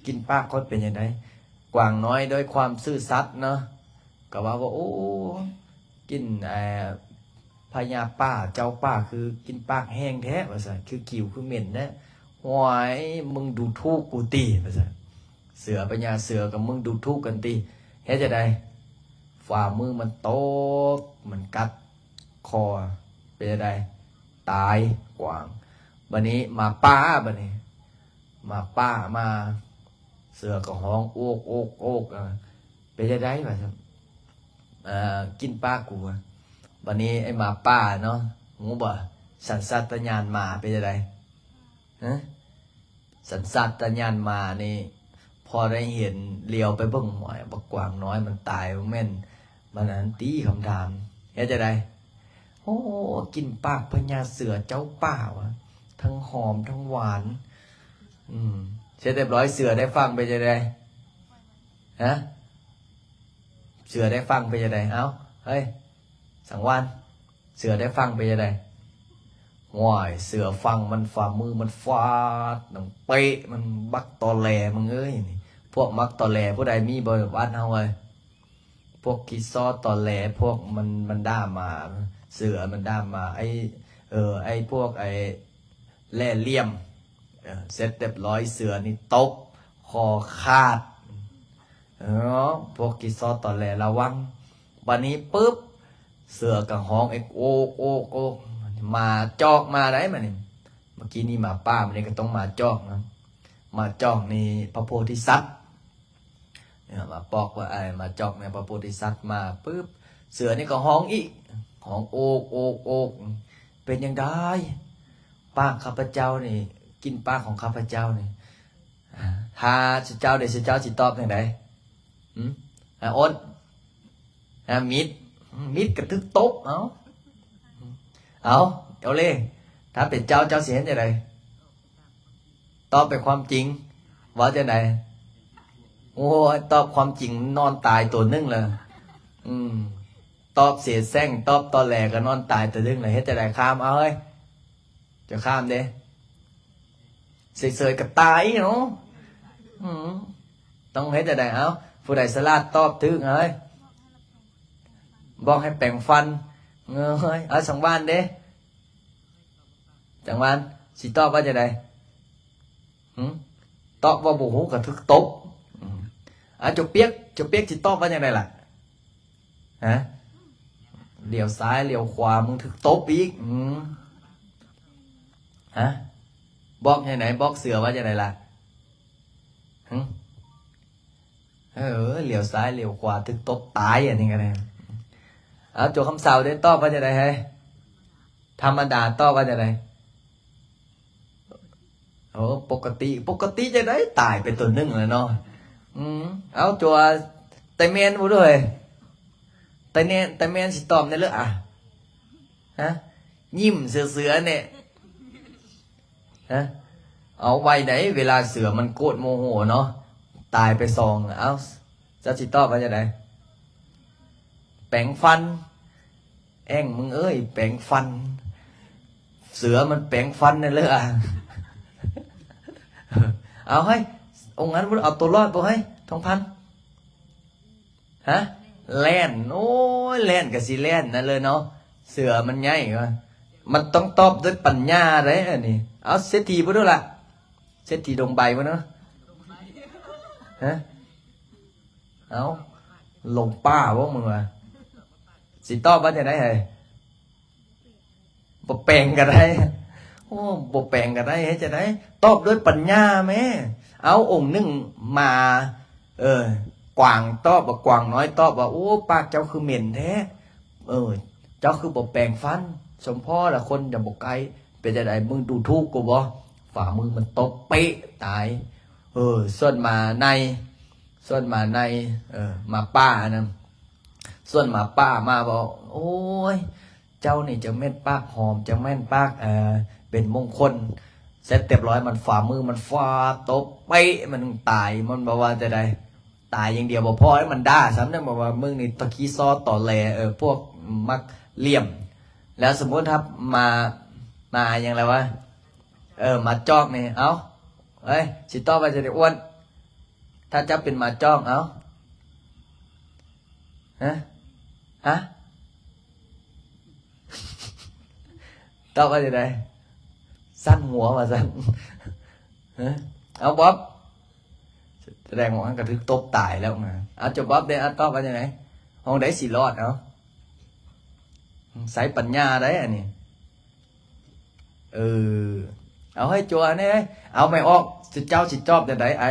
S1: กินปากค่อยเป็นยังไงกวางน้อยด้วยความซื่อสัตย์เนาะก็ว่าโอ้กินพญาป้าเจ้าป้าคือกินปากแห้งแท้ว่าซั่นคือกิ่วคือเหม็นแท้หวายมึงดูถูกกูติว่าซั่นเสือพญาเสือกับมึงดูถูกกันติเฮ็ดจังได๋ฝ่ามือมันตกมันกัดคอเป็นจังได๋ตายกวางบัดนี้มาป้าบัดนี้มาป้ามาเสือก็ห้องโอกเป็นจังได๋ว่าซั่นกินป้ากูวันนี้ไอ้หมาป้าเนาะงูบ่สัญชาตญาณหมาเป็นยังไงสัญชาตญาณหมานี่พอได้เห็นเลี้ยวไปเบิ่งหอยบักกวางน้อยมันตายแม่นมันนั้นตีคำถามเฮ็ดจังได๋โอ้กินปากพญาเสือเจ้าป่าวะทั้งหอมทั้งหวานเสร็จเรียบร้อยเสือได้ฟังไปจังได๋เสือได้ฟังไปจังได๋เอ้าเฮ้ยสังวานเสือได้ฟังไปยังไงว้ายเสือฟังมันฝ่ามือมันฟาดนังเป๊ะมันบักตอแหลมึงเอ้ยนี่พวกมักตอแหลผู้ใดมีบ่บ้านเฮาเอ้ยพวกกิซอตอแหลพวกมันด่ามาเสือมันด่ามาไอ้พวกไอ้แล่เหลี่ยมเสร็จเรียบร้อยเสือนี่ตบคอขาดพวกกิซอตอแหลระวังบัดนี้ปึ๊บเสือกับห้องไอ้โอกมาจอกมาได้มาเนี่ยเมื่อกี้นี่มาป้ามันนี่ก็ต้องมาจอกนะมาจอกนี่พระโพธิสัตว์เนี่ยมาปอกว่ามาจอกเนี่ยพระโพธิสัตว์มาปึ๊บเสือนี่ก็ห้องอีกห้องโอกเป็นยังไงป้าข้าพเจ้านี่กินป้าของข้าพเจ้านี่ถ้าเจ้าเดี๋ยวเจ้าสิตอบยังไงอ้นมิดกระทึกตบเอาเลยถ้าเป็นเจ้าเสียจะไดตอบเป็นความจริงว่าจะไหน โอ้ยตอบความจริงนอนตายตัวนึงเลยตอบเสียแซงตอบตอแหลก็นอนตายตัวนึงเลยเฮ็ดจะได้ข้ามเอาเฮ้ยจะข้ามเด้เสยๆกับตายเนาะต้องเฮ็ดจะได้เอาผู้ใดสลาดตอบถึงเฮ้ยบอกให้แปรงฟันเฮ้ยเอาสังวานเด้จังวานสิตอบว่าจะได้ตอบว่าบ่ฮู้ก็ทึกตบจบเปียกสิตอบว่าจังไดล่ะฮะเลี้ยวซ้ายเลี้ยวขวามึงถึกตบอีกฮะบอกยังไงบอกเสือว่าจังไดล่ะเลี้ยวซ้ายเลี้ยวขวาถึกตบตายอันนี้ก็ได้จบคำสาวได้ตอบว่าจังไดให้ธรรมดาตอบว่าจังไดปกติจะได้ตายเป็นตัวนึงเลยเนาะเอาจัวไตเมนบ่ด้วยไตเมนสิตอบได้เลยอ่ะฮะยิ้มเสือเนี่ยฮะเอาไว้ไหนเวลาเสือมันโกรธโมโหเนาะตายไปซองเอาจะสิตอบว่าจะได้แปรงฟันแองมึงเอ้ยแปรงฟันเสือมันแปรงฟันนั่นเลยอ่ะเอาให้องค์นั้นเอาตัวรอดบ่ให้ทองพันฮะแล่นโอ้ยแล่นกับสิแล่นนั่นเลยเนาะเสือมันใหญ่กว่ามันต้องตอบด้วยปัญญาเลยอันนี้เอาเศรษฐีบ่ด้วยล่ะเศรษฐีดงใบบ่เนาะฮะเอาลงป้าบ่มึงว่ะสิตอบว่าจะได้ไงบ่แปลงก็ได้โอ้บ่แปลงก็ได้จะได้ตอบด้วยปัญญาแม่เอาองค์นึงมากวางตอบว่ากวางน้อยตอบว่าโอ้ปากเจ้าคือเหม็นแท้เจ้าคือบ่แปลงฟันสมพ่อละคนจะบอกไกลเป็นจะได้มึงดูถูกกูบ่ฝ่ามือมันตบเป๊ะตายส่วนมาในมาป้านะส่วนมาป้ามาบอกโอ้ยเจ้านี่จะแม่นปากหอมจะแม่นปากเป็นมงคลเสร็จเรียบร้อยมันฝ่ามือมันฟาตบเป๊ะมันตายมันบอกว่าจะได้ตายอย่างเดียวบ่พอให้มันด่าซ้ำเนี่ยบอกว่ามึงนี่ตะกี้ซอต่อแหลพวกมักเหลี่ยมแล้วสมมติครับมาอย่างไรวะมาจอกนี่เอาสิต่อไปจะได้อ้วนถ้าจะเป็นมาจอกเอาฮะต่อไปจะได้สั้นหัวมาสั้นเอาบ๊อบแสดงว่ากระทึกตบตายแล้วนะเอาจบบ๊อบได้ต่อไปจะไหนห้องได้สิรอดเอาใส่ปัญญาได้อันนี้เอาให้จัวนี่เอาไม่ออกสิเจ้าสิจอบจะได้ไ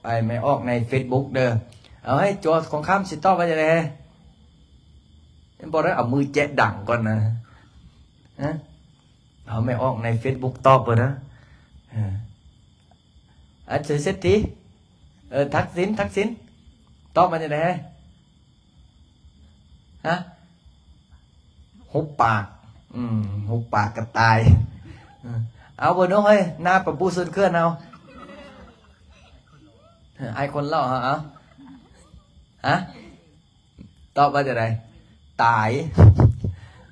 S1: อไม่ออกใน Facebook เด้อเอาให้จัวของข้ามสิตอบว่าจะได้บอกได้เอามือแจ๊ะดังก่อนนะเอาไม่ออกใน Facebook ตอบเลยนะเสร็จทีทักษิณตอบมาจะได้ฮะหุบปากหุบปากกับตายเอาเบอร์น้องเฮ้ยหน้าปะปูซึนเคลื่อนเอาไอคนเล่าฮะตอบว่าจะได้ตาย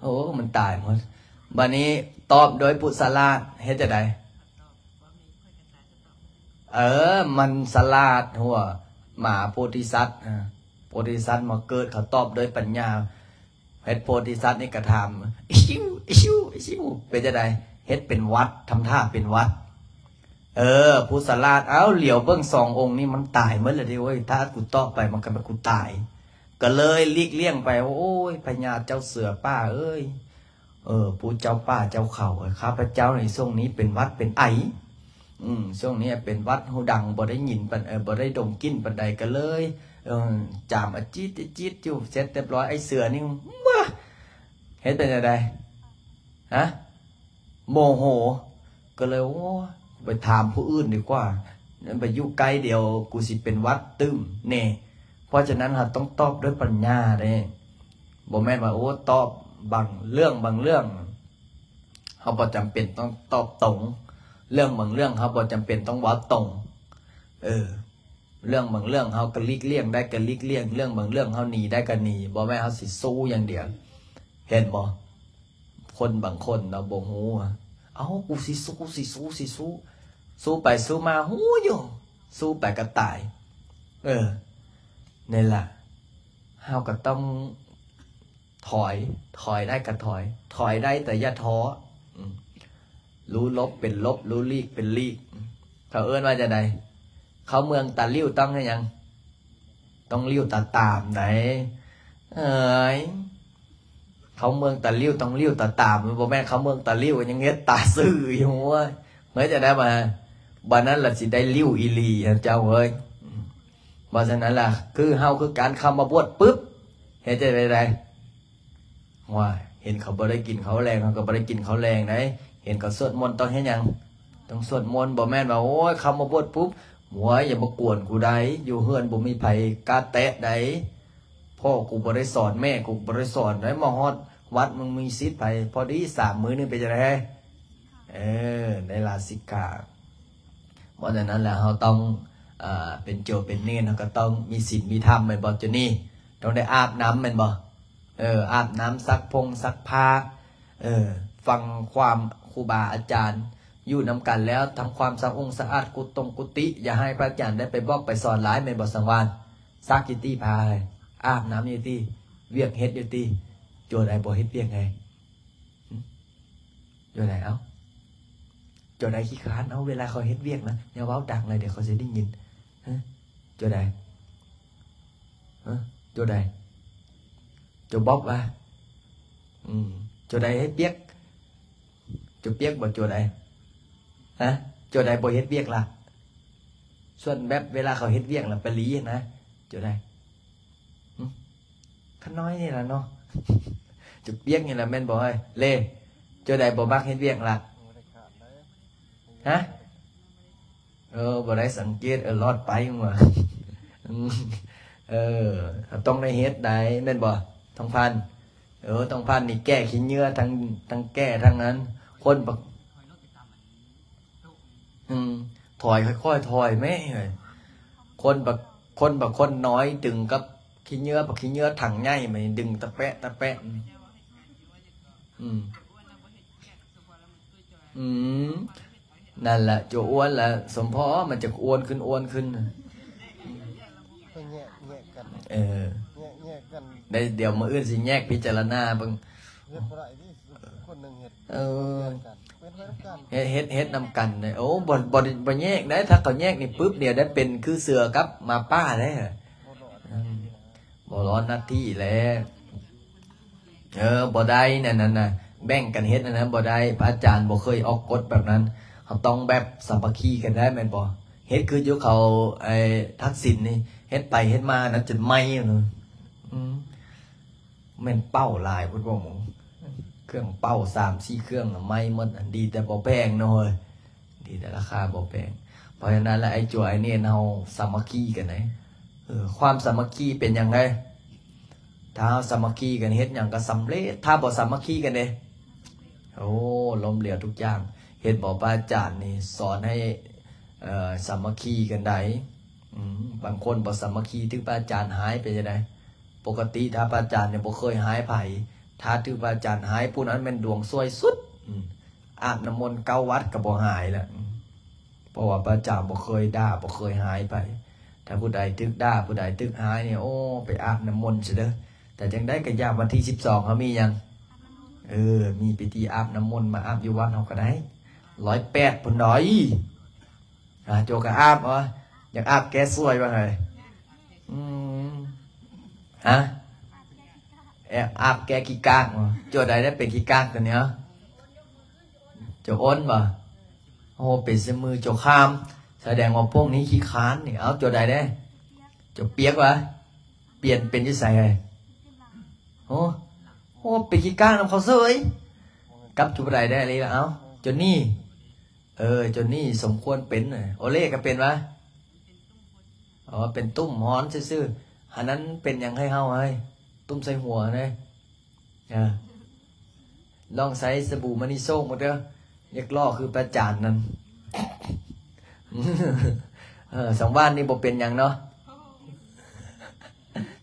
S1: โอ้มันตายหมดบัดนี้ตอบโดยปุสลาดเฮ็ดจะได้มันสลาดหัวหมาโพธิสัตว์โพธิสัตว์มาเกิดเขาตอบโดยปัญญาเฮ็ดโพธิสัตว์นี่กระทำอิชิวเป็นจะได้เฮ็ดเป็นวัดทำท่าเป็นวัดผู้สลาดเหลียวเบื้องสององค์นี่มันตายเมื่อไรดิเว้ยถ้ากูตอบไปมันก็เป็นกูตายก็เลยลีกเลี่ยงไปโอ้ยพญาเจ้าเสือป้าเอ้ยผู้เจ้าป้าเจ้าเขาข้าพเจ้าในช่วงนี้เป็นวัดเป็นไอช่วงนี้เป็นวัดหูดังบ่ได้ยินปันบ่ได้ดมกินปันใดก็เลยจามจี๊ดอยู่เสร็จเรียบร้อยไอเสือนี่ว้าเฮ็ดเป็นอะไรฮะโมโหก็เลยโอ้ไปถามผู้อื่นดีกว่าไปอยู่ใกล้เดียวกูสิเป็นวัดตึมเน่เพราะฉะนั้นเราต้องตอบด้วยปัญญาเด้บ่แม่นว่าโอ้ตอบบางเรื่องเขาบ่จำเป็นต้องตอบตรงเรื่องบางเรื่องเขาบ่จำเป็นต้องว่าตรง เรื่องบางเรื่องเฮาก็หลีกเลี่ยงได้ก็หลีกเลี่ยงเรื่องบางเรื่องเฮาหนีได้ก็หนีบ่แม่นเฮาสิสู้อย่างเดียวเห็นบ่คนบางคนเราบ่ฮู้อะเอ้ากูสิสู้สู้ไปสู้มาฮู้อยู่สู้ไปก็ตายนี่ล่ะเฮาก็ต้องถอยได้ก็ถอยได้แต่อย่าท้อรู้ลบเป็นลบรู้ลีกเป็นลีกเขาเอิ้นว่าจะไดเขาเมืองตาลิ้วต้องยังต้องลิ้วตาตามไหนเขาเมืองตาลิ้วต้องลิ้วตาตามบ่แม่นเขาเมืองตาลิ้วยังเฮ็ดตาซื่ออยู่ว่าเมื่อจะได้มาบัดนั้นล่ะสิได้ลิ้วอีหลีเจ้าเอ้ยเพราะฉะนั้นล่ะคือเฮาคือการคำมาบวชปึ๊บเฮ็ดจะได้ว่าเห็นเขาบ่ได้กินเขาแรงเขาก็บ่ได้กินเขาแรงไหนเห็นเขาสวดมนต์ต้องเฮ็ดหยังต้องสวดมนต์บ่แม่นว่าโอ้ยคำมาบวชปุ๊บหัวอย่ามากวนกูได้อยู่เฮือนบ่มีไผกล้าแตะได้พ่อกูบ่ได้สอนแม่กูบ่ได้สอนได้มาฮอดวัดมึงมีสิทธิ์ไผพอดี3มื้อนึงเป็นจังได๋ได้ลาสิกขาเพราะฉะนั้นแล้วเฮาต้องเป็นโจเป็นเนรเฮาก็ต้องมีศีลมีธรรมแม่นบ่จุนี่ต้องได้อาบน้ำแม่นบ่อาบน้ำซักพงซักผ้าฟังความครูบาอาจารย์อยู่นำกันแล้วทำความสะอาดกุฏิอย่าให้พระอาจารย์ได้ไปบอกไปสอนหลายแม่นบ่สังวานซักกิตี้พายอาบน้ำอยู่ที่เวียกเฮ็ดอยู่ที่โจดไอ้บ่เฮ็ดเวียกไงโจดไอ้เอ้าโจดไอ้ขี้คร้านเอ้าเวลาเขาเฮ็ดเวียกนะอย่าเว้าดังเลยเดี๋ยวเขาจะได้ยินโจดไอ้โจดไอ้โจบอกว่าโจดไอ้เฮ็ดเวียกโจเปียกบ่โจดไอ้โจดไอ้บ่เฮ็ดเวียกล่ะส่วนแบบเวลาเขาเฮ็ดเวียกล่ะไปลีนะโจดไอ้ขน้อยนี่ล่ะเนาะจุเปียกนี่ล่ะแม่นบ่เอ้ยเล่โจดไอ้บ่มักเฮ็ดเวียกล่ะบ่ได้สังเกตรอดไปว่าต้องได้เฮ็ดได้แม่นบ่ทองพันทองพันนี่แก้ขี้เหงื่อทั้งแก้ทั้งนั้นคนบักถอยค่อยๆถอยแม่คนน้อยดึงกับขี้เหงื่อถังใหญ่มันดึงตะแปะนั่นแหละโจอ้วนละสมพอมันจะอ้วนขึ้น
S3: แยกกันแยกกัน
S1: ได้เดี๋ยวมื้ออื่นสิแยกพิจารณาเบิ่ง
S3: เฮ็ดบ่ได้ที่คนนึงเฮ็ด
S1: เฮ็ดนำกันโอ้บ่แยกได้ถ้าเขาแยกนี่ปึ๊บเดี๋ยวได้เป็นคือเสือกับมาป้าได้บ่ร้อนหน้าที่แล้วบ่ได้นั่นน่ะแบ่งกันเฮ็ดนะบ่ได้พระอาจารย์บ่เคยออกกฎแบบนั้นเขาต้องแบบสามัคคีกันได้แม่นบ่เฮ็ดคืออยู่เขาทักษิณนี่เฮ็ดไปเฮ็ดมานั้นจนไหม้แม่นเป้าหลายพุ่นบ่หมงเครื่องเป้า 3-4 เครื่องไหม้หมดดีแต่บ่แพงเนาะเฮ้ยดีแต่ราคาบ่แพงเพราะฉะนั้นแล้วไอ้จั่วไอ้นี่เฮาสามัคคีกันได้ความสามัคคีเป็นยังไงถ้าสามัคคีกันเฮ็ดหยังก็สำเร็จถ้าบ่สามัคคีกันเด้โอ้ล้มเหลวทุกอย่างเฮ็ดบ่พระอาจารย์นี่สอนให้สามัคคีกันได้บางคนบ่สามัคคีถึงพระอาจารย์หายไปจังได๋ปกติถ้าพระอาจารย์เนี่ยบ่เคยหายไผถ้าถึงพระอาจารย์หายผู้นั้นแม่นดวงซวยสุดอาบน้ำมนต์9วัดก็บ่หายแล้วเพราะว่าพระอาจารย์บ่เคยด่าบ่เคยหายไปถ้าผู้ใดตึกด่าผู้ใดตึกหายเนี่ยโอ้ไปอาบน้ำมนต์ซะเด้อแต่จังได๋ก็ยามวันที่12เฮามีหยังมีพิธีอาบน้ำมนต์มาอาบอยู่วัดเฮาก็ได้108พุ่นดอยโจกอาบอยากอาบแก้สวยว่าไงอาบแก้ขี้กากโจใดได้เป็นขี้กากตัวเนี้ยโจอ้นบ่โอ้เป็นเสมือโจข้ามแสดงว่าพวกนี้ขี้ค้านนี่เอาโจใดได้โจเปียกวะเปลี่ยนเป็นนิสัยไงโอ้เป็นขี้กากนำเขาเสยกับโจใดได้อะไรล่ะเอาโจนี่จนนี่สมควรเป็นโอเล่ก็เป็นวะเป็นตุ้มฮ้อนซื่อๆอันนั้นเป็นยังให้เฮาตุ้มใส่หัวนะลองใส่สบู่มณีโซกหมดเด้อยักล่อคือประจานนั่น สองบ้านนี่บ่เป็นหยังเนาะ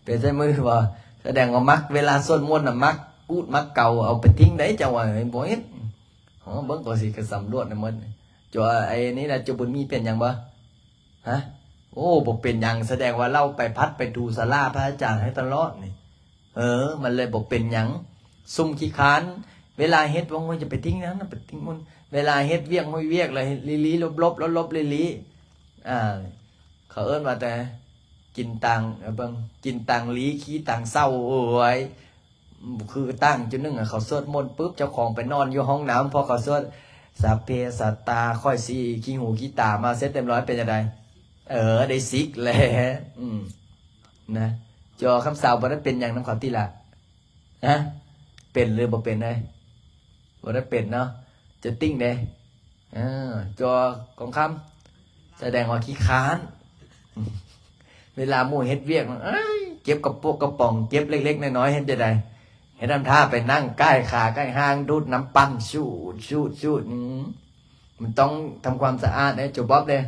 S1: เป็นใช้มือบ่แสดงว่ามักเวลาสวดมนต์น่ะมักกูดมักเก่าเอาไปทิ้งได้จังว่าบ่เฮ็ดเบิ่งก็สิก็สำรวจน่ะมันจ่อไอ้นี่น่ะจุบุญมีเป็นหยังบ่ฮะโอ้บ่เป็นหยังแสดงว่าเราไปพัดไปดูศาลาพระอาจารย์ให้ตลอดนี่มันเลยบ่เป็นหยังซุ่มขี้ค้านเวลาเฮ็ดว่างๆจะไปทิ้งนั้นไปทิ้งมันเวลาเฮ็ดเวียกห้อยเวียกเลยลีๆลบๆลบๆลีๆเขาเอิ้นว่าแต่กินตังเบิ่งกินตังลีขี้ตังเศร้าโอ้ยคือตั้งจุดนึงเขาสวดมนต์ปุ๊บเจ้าของไปนอนอยู่ห้องน้ำพอเขาสวดสัพเพสัตตาค่อยสิขี้หูขี้ตามาเสร็จเต็มร้อยเป็นจังไดได้ซิกแหละนะจอคำสาวบ่ได้เป็นหยังนำเขาติล่ะฮะเป็นหรือบ่เป็นได้บ่ได้เป็นเนาะจะติ้งเด้จอกองคำแสดงว่าขี้ค้านเวลาหมู่เฮ็ดเวียกเก็บกระปุกกระป๋องเก็บเล็กๆน้อยๆเฮ็ดจังได๋เฮ็ดทำท่าไปนั่งใกล้ขาใกล้ห้างดูดน้ำปั่นชูดมันต้องทำความสะอาดเด้จบอบเด้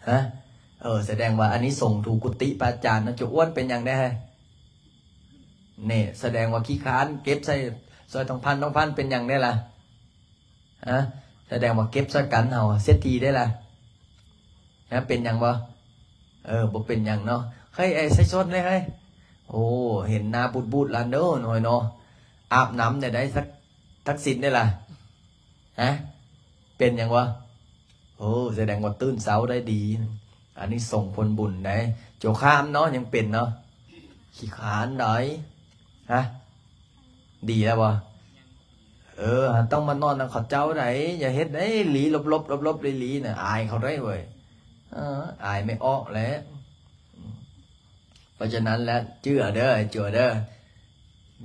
S1: ฮะแสดงว่าอันนี้ส่งถูกกุฏิพระอาจารย์นะจะอ้วนเป็นอย่างได้นี่แสดงว่าขี้ค้านเก็บใส่ซอยทองพันเป็นอย่างได้ล่ะฮะแสดงว่าเก็บใส่กันเอาเสียทีได้ล่ะฮะเป็นอย่างบ่บ่เป็นอย่างเนาะเฮ้ยไอ้ใส่ชดเลยเฮ้ยโอ้เห็นหน้าบูดลานเด้อหน่อยเนาะอาบน้ำได้สักทักษิณได้ล่ะฮะเป็นอย่างวะโอ้แสดงว่าตื่นเช้าได้ดีอันนี้ส่งผลบุญได้โจข้ามเนาะยังเป็นเนาะขี้ขานหน่อยฮะดีแล้วบ่ต้องมานอนนะเขาเจ้าไหนอย่าเฮ็ดได้หลีลบลีน่ะอายเขาได้เว้ยอายไม่ออกแล้วเพราะฉะนั้นแล้วเชื่อเด้อ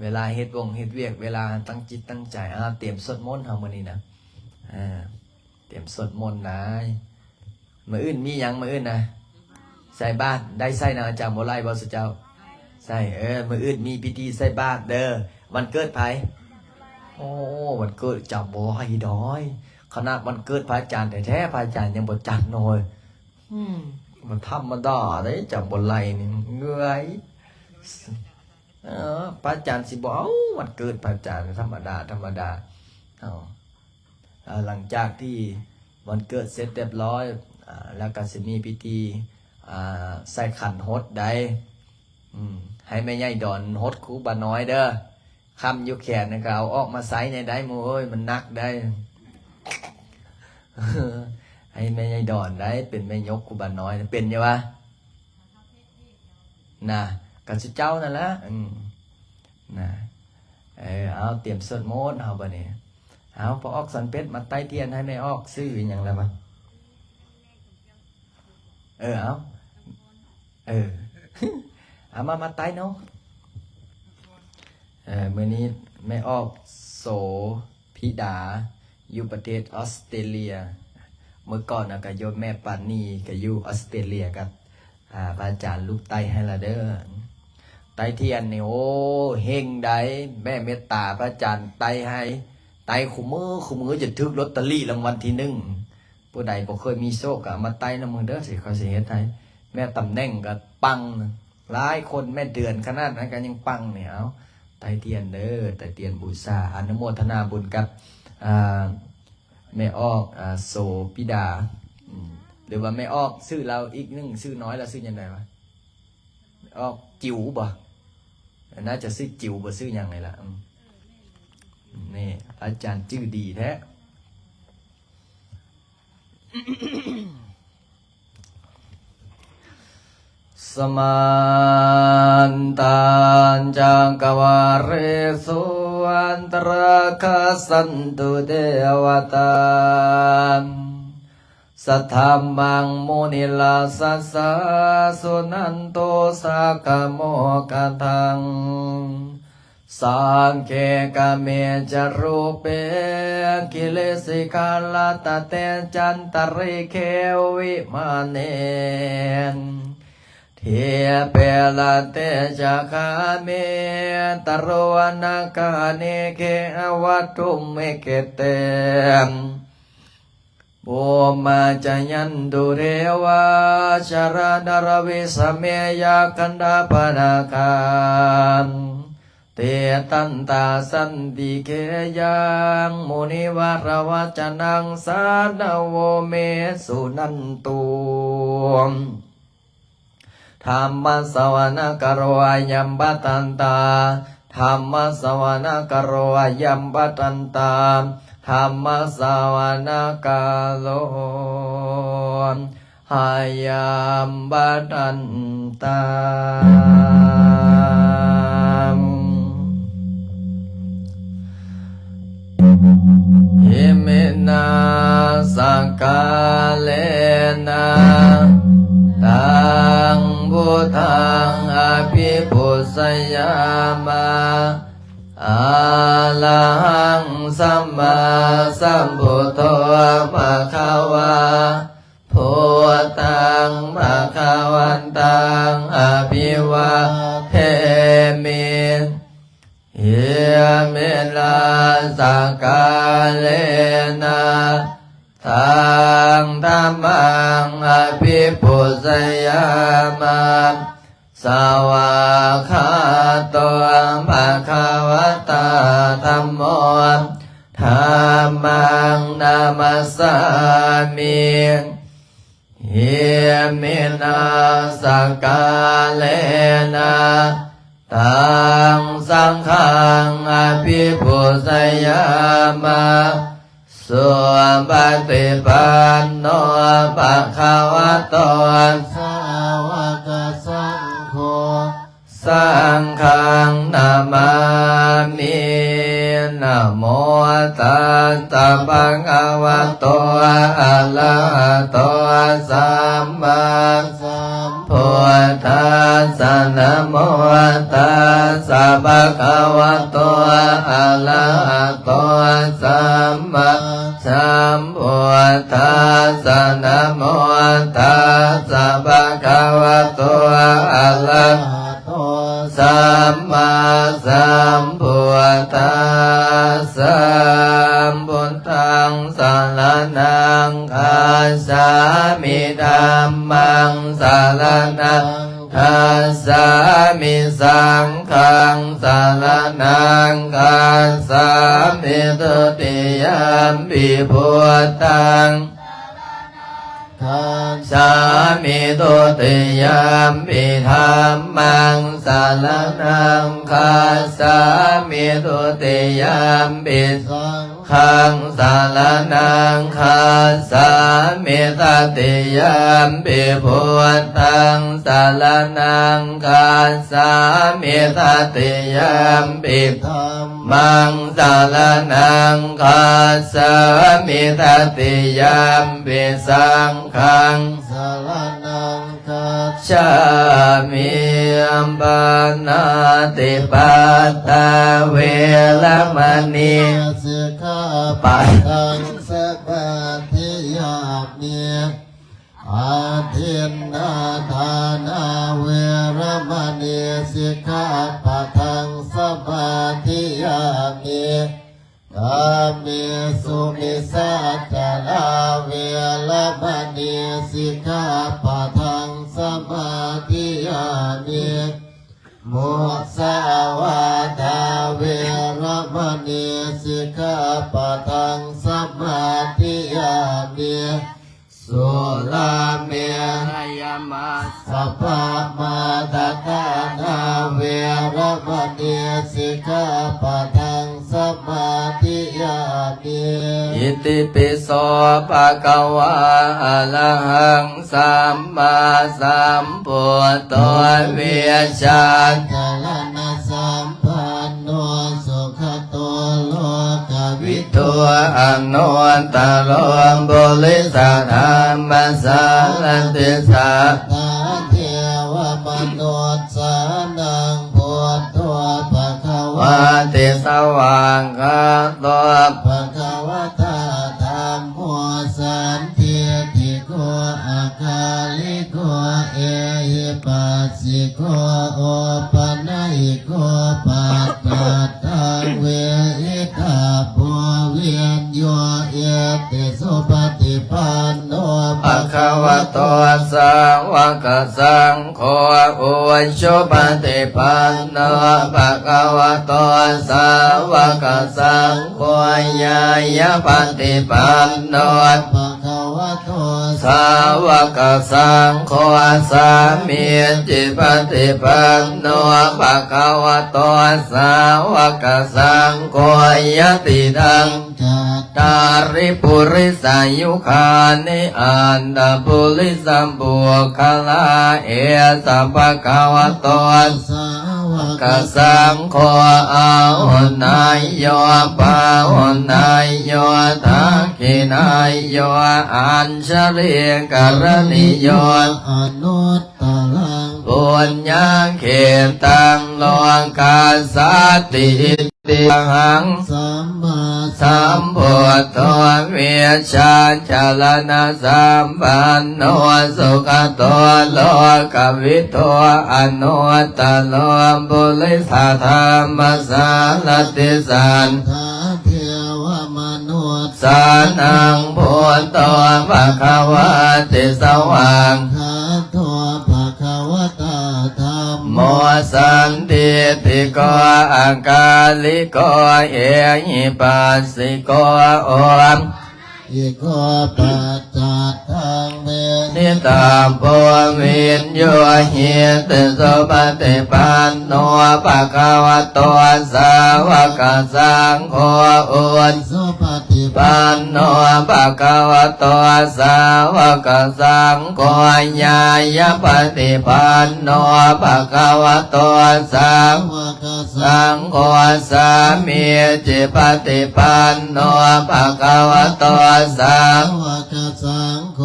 S1: เวลาเฮ็ดเฮ็ดเวียกเวลาตั้งจิตตั้งใจเตรียมสวดมนต์เฮามื้อนี้นะเตรียมสวดมนต์นะมื้ออื่นมีหยังมื้ออื่นนะใส่บาตรได้ใส่นะจำบ่ไล่บ่สุเจ้าใส่มื้ออื่นมีพิธีใส่บาตรเด้อวันเกิดไผโอ้วันเกิดจำบ่ให้ดอยขนาดวันเกิดพระอาจารย์แท้ๆพระอาจารย์ยังบ่จัดหน่อยมันธรรมดาเด้จำบ่ไล่นี่เงยพระอาจารย์สิบ่เอาวันเกิดพระอาจารย์ธรรมดาหลังจากที่วันเกิดเสร็จเรียบร้อยแล้วก็สิมีพิธีใส่ขันหดได้ให้แม่ใหญ่ดอนหดครูบาน้อยเด้อคำอยู่แขนนี่ก็เอาออกมาใส่ในได้หมู่เอ้ยมันนักได้ ให้แม่ใหญ่ดอนได้เป็นแม่ยกครูบาน้อยเป็นอยู่วะน่ะกันสิเจ้านั่นแหละน่ะเอาเตรียมสวดมนต์เอาบัดนี้เอาพอออกสันเป็ดมาไต้เทียนให้ไม่ออกซื้ออย่างไรมาเอาเอามาไต้เนาะเมื่อนี้ไม่ออกโสพิดาอยู่ประเทศออสเตรเลียเมื่อก่อนก็โยมแม่ปานนีก็อยู่ออสเตรเลียกับพระอาจารย์ลูกไต้ให้ละเด้อไต้เทียนนี่โอ้เฮงได้แม่เมตตาพระอาจารย์ไต้ให้ไต้ขุมือจะทึกลอตเตอรี่รางวัลที่1ผู้ใดบ่เคยมีโชคก็มาไต้นำมือเด้อสิเขาสิเฮ็ดให้แม่ตำแหน่งก็ปังหลายคนแม่เดือนขนาดนั้นก็ยังปังเนี่ยเอาไต้เทียนเด้อไต้เทียนบูชาอนุโมทนาบุญกับแม่ออกโสพิดาหรือว่าแม่ออกชื่อเราอีกนึงชื่อน้อยแล้วชื่อยังไงวะออกจิ๋วบ่น่าจะชื่อจิ๋วบ่ชื่อยังไงล่ะนี่อาจารย์ชื่อดีแท้สมันตันจังกวาเรสุอันตระคัสสันตุเทวตาสัทธามังมุนิลาสัสสะสุนันโตสักขโมกทังสังเคกเมจรูปเปกิเลสิกาลตเตจันตริเควิมาเนนเทเปลเตจักาเมตรวนากาเนเคอวัตุเมเกเต ปุมาจายันตุเรวะชารดารวิสเมยกันดาปนาคานเตตันตาสันติเกยังมุนิวารวัจนังสาดโวเมสุนันตุธรรมสวนกโรยัมปัตันตาธรรมสวนกโรยัมปัตันตาธรรมสวนกโลหายัมปัตันตาหิเมนะสังกาเลนะตังพุทธังอภิปุสยามาอะระหังสัมมาสัมพุทโธภะคะวาพุทธังภะคะวันตังอภิวาเทมิเยเมนะสังกาเลนะทังธัมมังอภิปุสยามาสวากขาโตภะคะวะตาธัมโมธัมมังนามัสสามิเยเมนะสังกาเลนะตังสังฆังอภิปุสยามาสุปฏิปันโนภะคะวะโตสาวกสังโฆสังฆังนามามินะโมตัสสะภะคะวะโตอะระหะโตสัมมาสัมพุทธัสสะนะโมตัสสะภะคะวะโตอะระหะโตสัมมาสัมพุทธัสสะนะโมตัสสะภะคะวะโตอะระหะโตสัมมาสัมพุทธัสสะพุทธังสรณังคัจฉามิธัมมังสรณังคัจฉามิสังฆังสรณังคัจฉามิทุติยมปิพุทธังคัจฉามิทุติยมปิธัมมังสรณังคัจฉามิทุติยมปิสังฆังสรณังคัจฉามิตติยมปิพุทธังสรณังคัจฉามิตติยมปิธัมมังสรณังคัจฉามิตติยมปิสังฆังสรณังคัจฉามิอัมปนาติปัตตาเวรมณีสิกขาปัตตังสมาธิยามิอาทินนาทานาเวรมณีสิกขาปัตตังสมาธิยามิกาเมสุมิสัจจาเวรมณีสิกขาปัตตังสมาธิยามิมุสาวาทาเวรมณีสิกขาปัตตังสมาธิยามิสุราเมรยมัสสะปะมาทะทานาเวรมณีสิกขาปัตตังสมาธิยามิอิติปิโสภะคะวะอะระหังสัมมาสัมพุทโธเวชาจารณะสัมปันโนสุขโตโลกวิทูอนุตตโลบุริสธรรมสารติสัทธาเทวมนุษย์สานังพุทโธภะคะวะติสว่างคาโตภะคะวะตาธัมโมสันติติโกอาคาลิโกเอหิปัสสิโกโอปนัยโกปัตตาตังเวอิตาโพเวียนโยเอติสุปฏิ
S3: ปันโน
S1: ภะคะวะโตสาวกสังโฆอุชุปฏิปันโนภะคะวะโตสาวกสังโฆญาญาปฏิปันโน
S3: ภะคะวะโต
S1: สาวกสังโฆสามีจิปฏิปันโนภะคะวะโตสาวกสังโฆยติทัง
S3: จัต
S1: ตาริปุริสายุคานิอันตปุริสัมบุคลาเอสัพพะคะวะโต
S3: สาวก
S1: กสังโฆอาหุนายโยปาหุนายโยทักขินายโยอัญชลิกรณิโย
S3: อนุตตรัง
S1: ปุญญาเขตังโลกาสาติติหัง
S3: สัมมา
S1: สัมพุทโธเวชาจลนะสัมปันโนสุขโตโลกวิโตอนุตตโลบุริสธรรมสารติสัน
S3: ทาเทวมนุษย์
S1: สานังพุทโตภะคะวะติสวัง
S3: ทาโทภะคะวะตาธรรม
S1: โมสันติติโกอาการิโกเอหิปัสสิโกโอม
S3: อิโกปัจจัตตังเม
S1: นิตาโพวินโยหิติสุปฏิปันโนภะคะวะโตสาวกสังโฆอุน
S3: สุปฏิปั
S1: ปั
S3: น
S1: นโนภะคะวะโตสาวกสังโฆญาญาปฏิปันโนภะคะวะโตสาว
S3: วกสั
S1: สั
S3: ง
S1: งโฆสามีจิปฏิปันโนภะคะวะโตสาว
S3: วกสังโฆ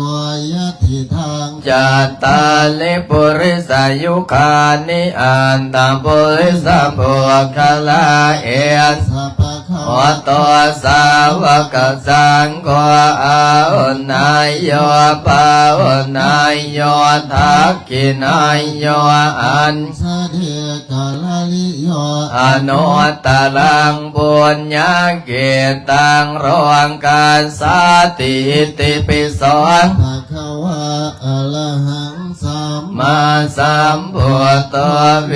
S3: ยติทัง
S1: จัตตาลิปุริสายุคานิอันตัมปุริสัมปุคลาเอ
S3: สัพพะคะ
S1: วะโตสาวกสังโฆอาหุนายโยปาหุนายโยทักขินายโยอัญ
S3: สะเดกาลลิโย
S1: อนุตตรังปุญญาเกตังรองการสาติติปิโส
S3: ภะคะวะอะระหังสัม
S1: มาสัมพุทโธเว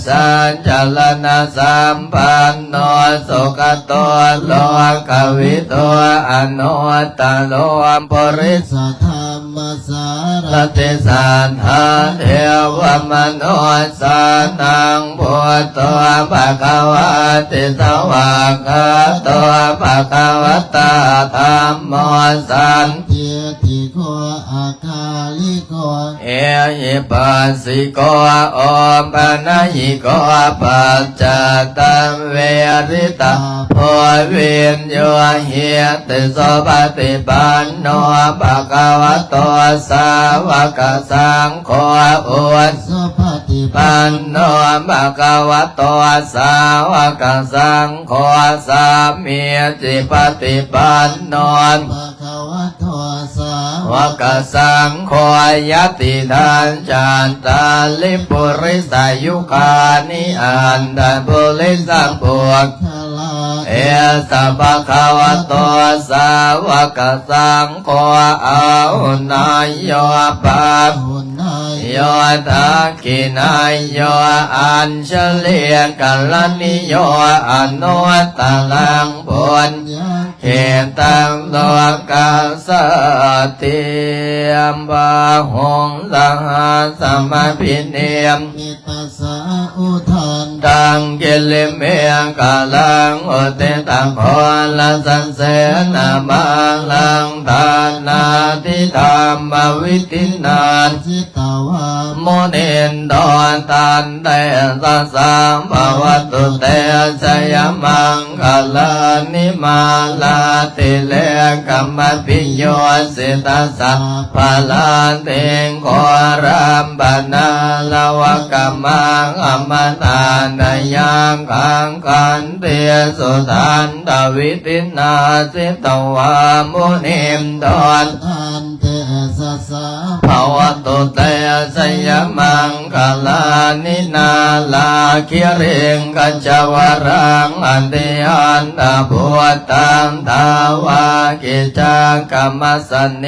S1: ชาจลนะสัมปันโนสุขโตโลกวิโตอนุตตโลปริส
S3: สัทธรรมสาร
S1: ติสันหาเทวมโนสานังพุทโธภะคะวะติสวากาโตภะคะวะตาธัมโมสัน
S3: เทียติโกอาคาลิโก
S1: เอหิปัสสิโกโอมปนะหิโกปัจจตังเวริตาโพวินโยหิติโสปฏิปันโนภะคะวะโตสาวกสังโฆอุต
S3: สุปฏิปั
S1: ปั
S3: น
S1: นโนภะคะวะโตสาวกสังโฆสามีจิปฏิปันโน
S3: ภะคะวะโตสาว
S1: กสังโฆยติทานจันตาลิปุริสายุคานิอันตปุริสัมปุก
S3: คลา
S1: เอสัพพะคะวะโตสาวกสังโฆอาหุนายโยปา
S3: หุนาย
S1: โยทักขินายโยอัญชลีกัลนิโยอนุตตลังปุญ
S3: ยัง
S1: เขตังโลกาสติยมบาหงสังหาสัมมาพิเนม
S3: มิตัสสะอุทาน
S1: ตังกิลิเมกาลังอุเตตังโพลัสันเสนามาลังทานาทิธรรมวิตินาน
S3: จิตตวา
S1: โมเนนดอนตันเตสัสสัมภวตุเตชยมังคลานิมาลาติเลกัมมปิโยสิตัสสะภาลาเตงโครัมปนาลวะกัมมังอมตานายังขังกันเตสุทันตวิตินาสิตวามุนิมดอน
S3: อันเตสัสสะ
S1: ภวตุเต สยมังคลานินาลาคิริงกัจจวรังอันติอันตะพุทธังทาวากิจังกัมมัสสเน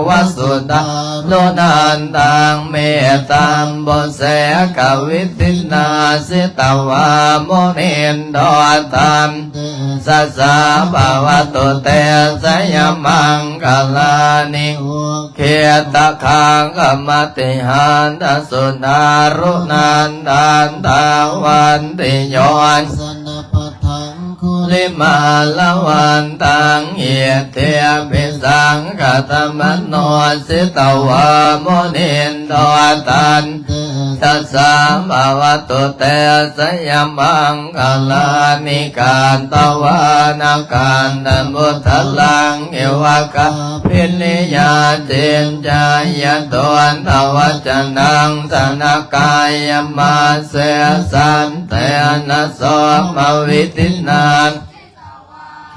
S1: วสุตาโลนันตังเมตัมบุเสกวิตินาสิตวามเนนโดตัมสัสสะภาวะตุเตสยมังคลานิเขตขังกัมมติหันตสุนารุนันตันตาวันติโยนสนปทังคุลิมาลวันตังเอเทปิสังกตมันโนสิตวามเนนโดตันตัสสะภาวะตุเตสยมังคลานิการตวานาการตัมพุทธลังเอวกะพินิยาเจนจายตวันตวัจนังสนกายมาเสสันเตนะโสมวิตินาน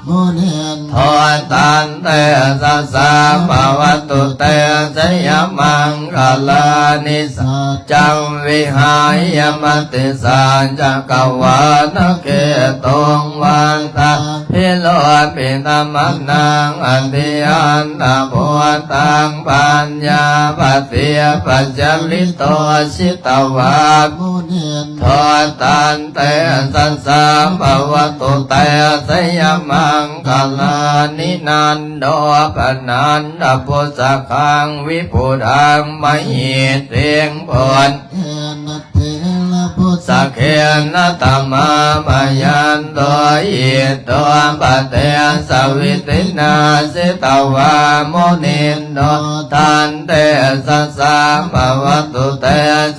S1: โมเนนทอนตันเตสัสสะภาวะตุเตสยมังคลานิสัจจังวิหายมติสัจจกวานเกตุงวันตาพิโลปิตมังนังอันติอันตะพุทธังปัญญาปฏิปัจจลิโตสิตวาโมเนนทอนตันเตสัสสะภาวะตุเตสยมังคลานินันโดปนันดปุสะขังวิปุถังมหิเตียงปนสะเขนตมาปยันโตอิโตปเตสวิตินาสิตวามเนนโดทันเตสัสสะภาวะตุเต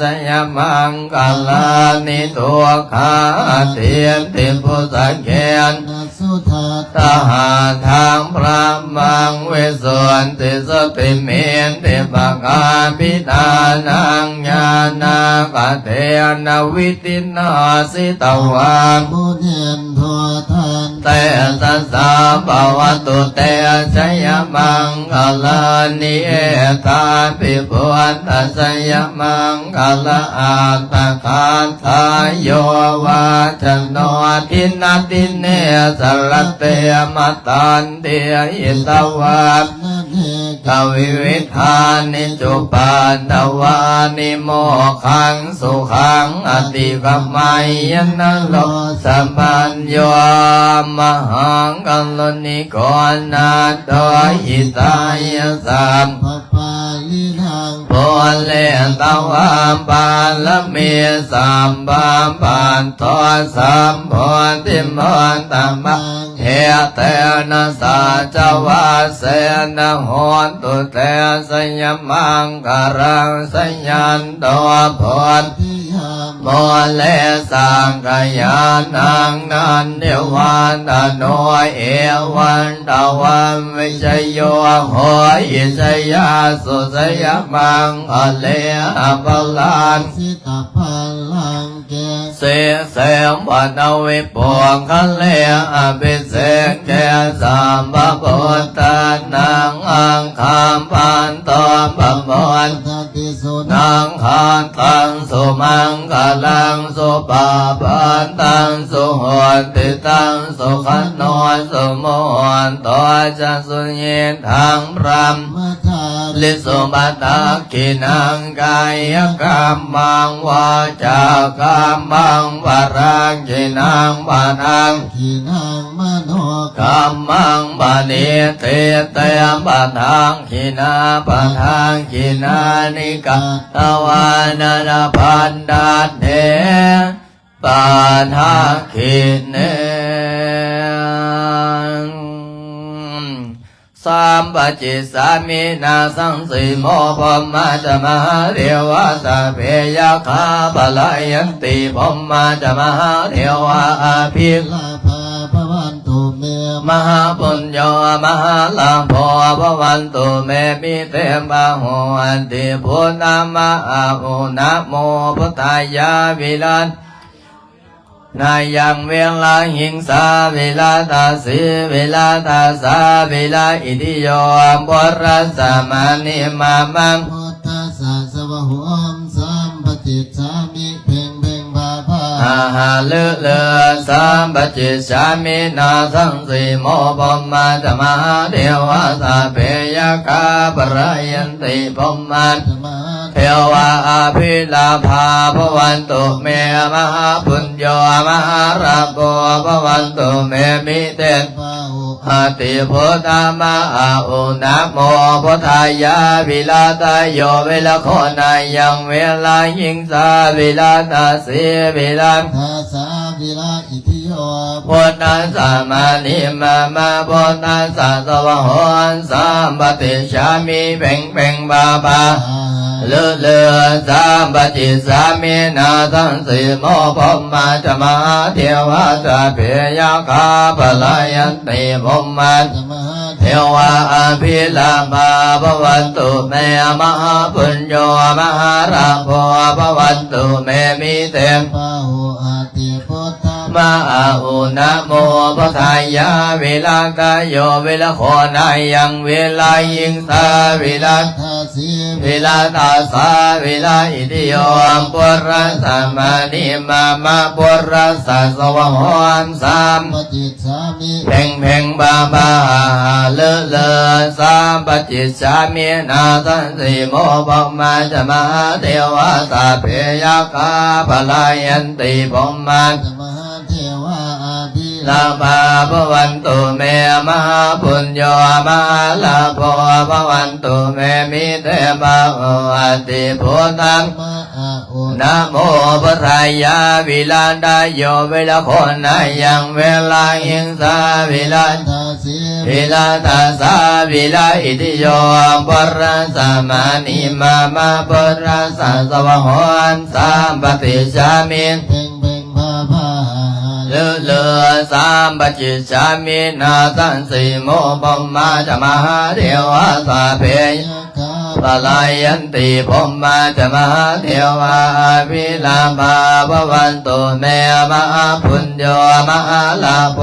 S1: สยมังคลานิทุกขาเทียนติปุสะเขนสุทัตตาหาทางพระมังเวสุนติสติเมนติปะกาปิตานังญาณกเทนวิตินาสิตวามุนีนโททันเตสัสสะภาวะตุเตชยมังคลานิเอตาปิปุตตะชยมังคลาอัตตะคันทายโยวาจโนทินาติเนสรเตมตันเตอิตวาทวิวิธานิจุปันตวานิโมขังสุขังอติกัมมัยยนะโลสัมปัญโยมหังกัลโลนิโกนาโตอิตายสัมภปาลิทังโพเลตวามปาลเมสัมปัมปันโตสัมโพธิมนตมังเหเตนะสัจวาเสนะโหตุเตสยมังการังสยันโตโพธิโมเลสังกายานังนันเดวันตโนเอวันตวันวิจโยโหยิสยาสุสยมังอเลอปลันสิตาพลังเกเสเสมปันวิปุงคะเลอภิเสกเกสัมปพุทธานังอังคามปันโตปะมนติสุนังขันตังสุมังกลังสุปาปันตังสุโหติตังสุขันโนสุโมหันโตจะสุเยทังพรหมลิสุปัตตะกินังกายกรรมังวาจากรรมังวรังกินังปานังกินังมโนกรรมังปานิเตเตปะทังกินาปะทังกินานิกาตวานานาพันดาเทปาทังกิเนสัมปจิสามินาสังสีโมพมาจะมหาเทวะสเปยคาปะลายันติพมาจะมหาเทวะอาภิลาภาภวันตุเมมหาปุญโยมหาลาภภวันตุเมมิเตมะโหอันติพุทธามะอาหุนะโมพุทธายาวิลันนายังเวลาหิงสาเวลาตาสีเวลาตาสาเวลาอิติโยอัมปรัสสะมานิมามังพุทธัสสะสวะหัว หาลือเลือสัมปจิสามินาสังสีโมปมาจมาเทวาสาเพยกาปรายยันติปมาเทวาอภิลาภาภวันตุเมมหาปุญโยมหาราโภภวันตุเมมิเตหติพุทธามะอุนะโมพุทธายาวิลาตโยเวลโคนายังเวลายิงสาวิลาตาสีวิลาทาสาวิลาอิทิโยพุทธัสสะมานิมาพุทธัสสะสวะโหนสัมปติชามิเพ่งเพ่งบาบาเลือเลือสัมปติสามินาสังสีโมภมาจมาเทวาสะเพยคาปลายันติภมาเทวาอภิลาภาภวันตุเมมหาปุญโยมหาราโภภวันตุเมมิเตปะหุอาติพุทธมาอุนะโมพุทธายาเวลากายโยเวลโคนายังเวลายิงสาเวลาทาสีเวลาตาสาเวลาอิติโยปุรัสสะมานิมาปุรัสสะสวะโหนสามปฏิสามิเพ่งเพ่งบาบาเลือเลือสามปฏิสามินาสันติโมปมาจมาเทวาสาเพยคาปลายันติปมาเทวาอาภิลาภาภวันตุเมมหาปุญโยมหาลาโภภวันตุเมมิเตปะโหอติพุทธังนะโมพุทธายาวิลาดาโยเวลโคนายังเวลาหิงสาวิลาทาสีวิลาตาสาวิลาอิติโยปุรัสสะมานิมาปุรัสสะสวะโหนสัมปติชามิเพ่งเพ่งภาภาเลือเลือสัมปจิสามินาสันสีโมปมาจมาเทวาสาเพยปลายันติภมาจมาเทวาวิลาภาภวันตุเมมหาปุญโยมหาลาโภ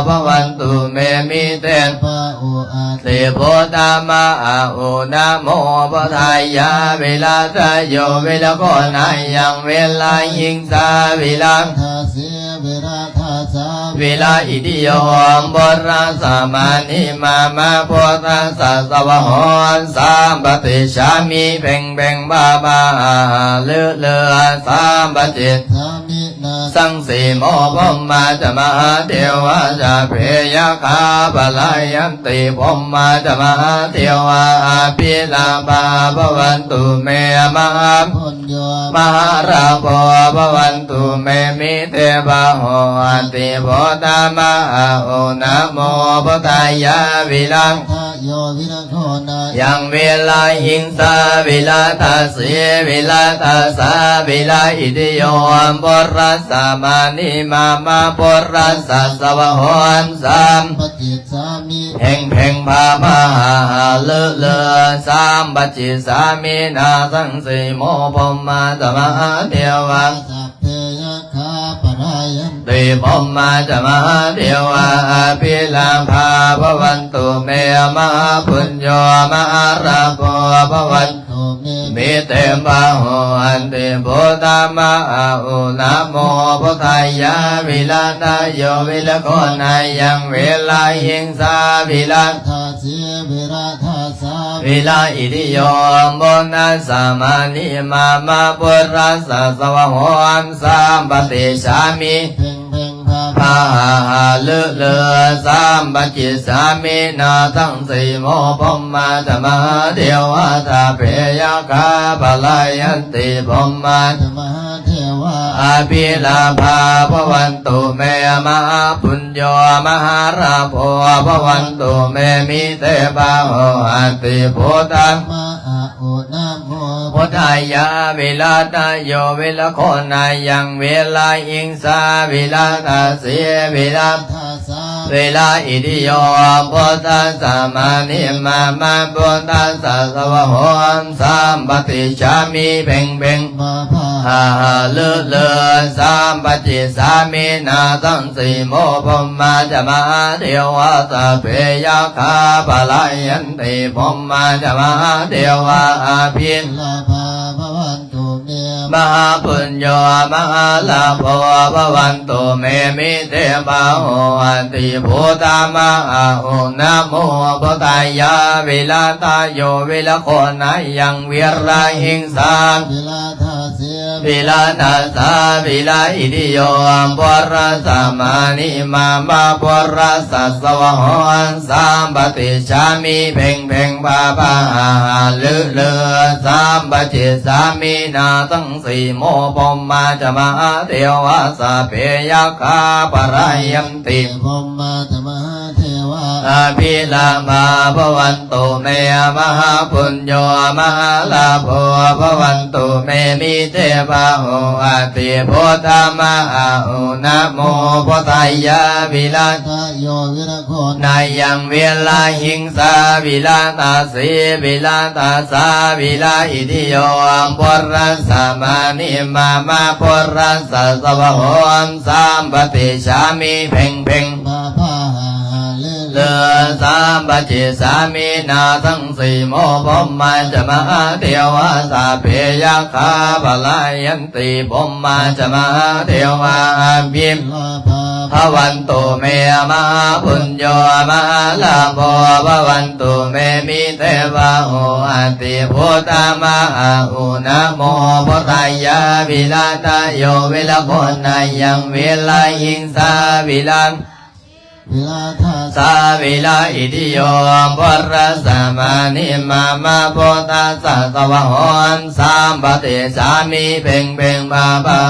S1: ภวันตุเมมิเตปะอุอาติพุทธามะอุนะโมพุทธายาเวลาตโยเวลโคนายังเวลายิงสาเวลาทาสีเวลาทาสาเวลาอิติโยปุรัสสะมานิมาพุทธัสสะสวะโหนสัมปติชามิเพ่งเพ่งบาบาเลือเลือสัมปจิสามินาสังสีโมภมาจมาเทวาสะเพยคาปลายันติภมาจมาเทวาอภิลาภาภวันตุเมมหาปุญโยมหาราโภภวันตุเมมิเตปะโหอติพุทธามะอุนะโมพุทธายาวิลังโยวิลังโคนายังเวลาหิงสาวิลาตาสีวิลาตาสาวิลาอิติโยปุรัสสะมานิมาปุรัสสะสวะโหนสามปฏิสามิเพ่งเพ่งภาภาเลือเลือสามปฏิสามินาสังสีโมปมาจมาเทวาสัพเพยคาปรายันติปมาจมาเทวาอภิลาภาภวันตุเมมหาปุญโยมหาราโภภวันตุมิเตปะโหอันติพุทธามะอุนะโมพุทธายาวิลาตโยวิลโคนายังเวลาหิงสาวิลาทาสีเวลาทาสาวิลาอิติโยปุนัสสะมานิมาปุรัสสะสวะโหนสัมปติชามิเพ่งเพ่งภาเลือเลือสัมปจิสามินาสังสีโมภมาจมาเทวาสาเพยคาปลายันติภมาจมาเทวาอภิลาภาภวันตุเมมหาปุญโยมหาราโภภวันตุเมมิเตปะโหอติพุทธัมะอุนะโมพุทธายาเวลาตโยเวลโคนายังเวลาอิงสาเวลาตาสีเวลาทาสาเวลาอิติโยพุทธัสสะมานิมาพุทธัสสะสวะโหนสัมปติชามิเพ่งเพ่งมาภาเลือเลือสัมปจิสามินาสังสีโมภมาจมาเทวาสะเพยคาปลายันติภมาจมาเทวาอภิลาภาภวันตุเม มหาปุญโญมหาลาภภวันตุเมมิเตปะโหอันติพุทธามหาโอนะโมพุทธายาวิลาตาโยวิลโคนายังวิราหิงสา
S3: วิลาทาเสีย
S1: วิลานาสาวิลาอิติโยอัมปรสามานิมามาปรสัสสวะหันสามปฏิชามิเพ่งเพ่งปาปาลือเลือสามปจิสามินาตั้งสี่โมปมมาจะมาเทวาสาเพยคาปรายยันติ
S3: พรหมาธรรมเทวา
S1: อาภิลามาภวันตุเมมหาปุญโญมหาลาภภวันตุเมมิเทปะโหอาติพุทธามหาโอนะโมพุทธายาวิลา
S3: ทาโยวิรโค
S1: นายังเวลาหิงสาวิลาตาสีวิลาตาสาวิลาอิทิโยอัมปรสามานิมามาปรสัสสวะโหอัมสามปฏิชามิเพ่งเพ่ง
S3: ปาปาลือ
S1: เลือสามปจิสามินาทั้งสี่โมพมมาจะมาเทวาสาเพยคาปลายันติพมมาจะมาเทวาพิม
S3: ลาภา
S1: ภวันตุเมมหาปุญโญมหาลาภภวันตุเมมิเทวะโหอันติพุทธามหาอุนะโมพุทธายาวิลาตาโยวิลโคนายังวิลาหิงสาวิลา
S3: วิลาทา
S1: สาวิลาอิติโยปรสามานิมามาโพธัสสะสวะโหนสามปฏิสามิเพ่งเพ่งบาบา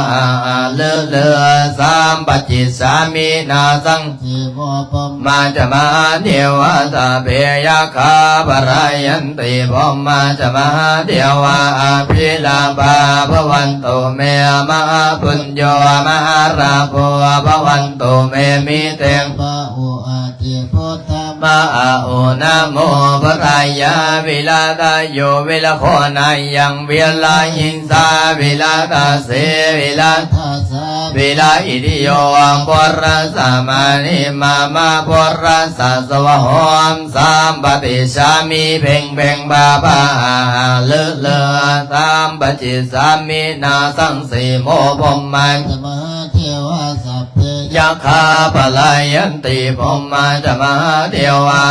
S1: เลือเลือสามปจิสามินาสัง
S3: เทวปม
S1: มาจะมาเทวาสาเพยคาปรายันติพมมาจะมาเทวาภิลาภาภวันตุเมมหาปุญโญมหาราภภวันตุเมมิเตง
S3: ปะโออาติพุทธาม
S1: ะโอนะโมปะทายาวิลาตาโยวิลโคนายังวิลาหิงสาวิลาตาเสวิลา
S3: ทาสา
S1: วิลาอิติโยอัมปรสามานิมามาปรสัสสวะโหมสามปฏิชามิเพ่งเพ่งบาบาเลือเลือสามปจิสามินาสังสีโมพมมัน
S3: ธรรมเทวาสัพเพ
S1: ยะคาปลายันติพมมาจะมาเทวา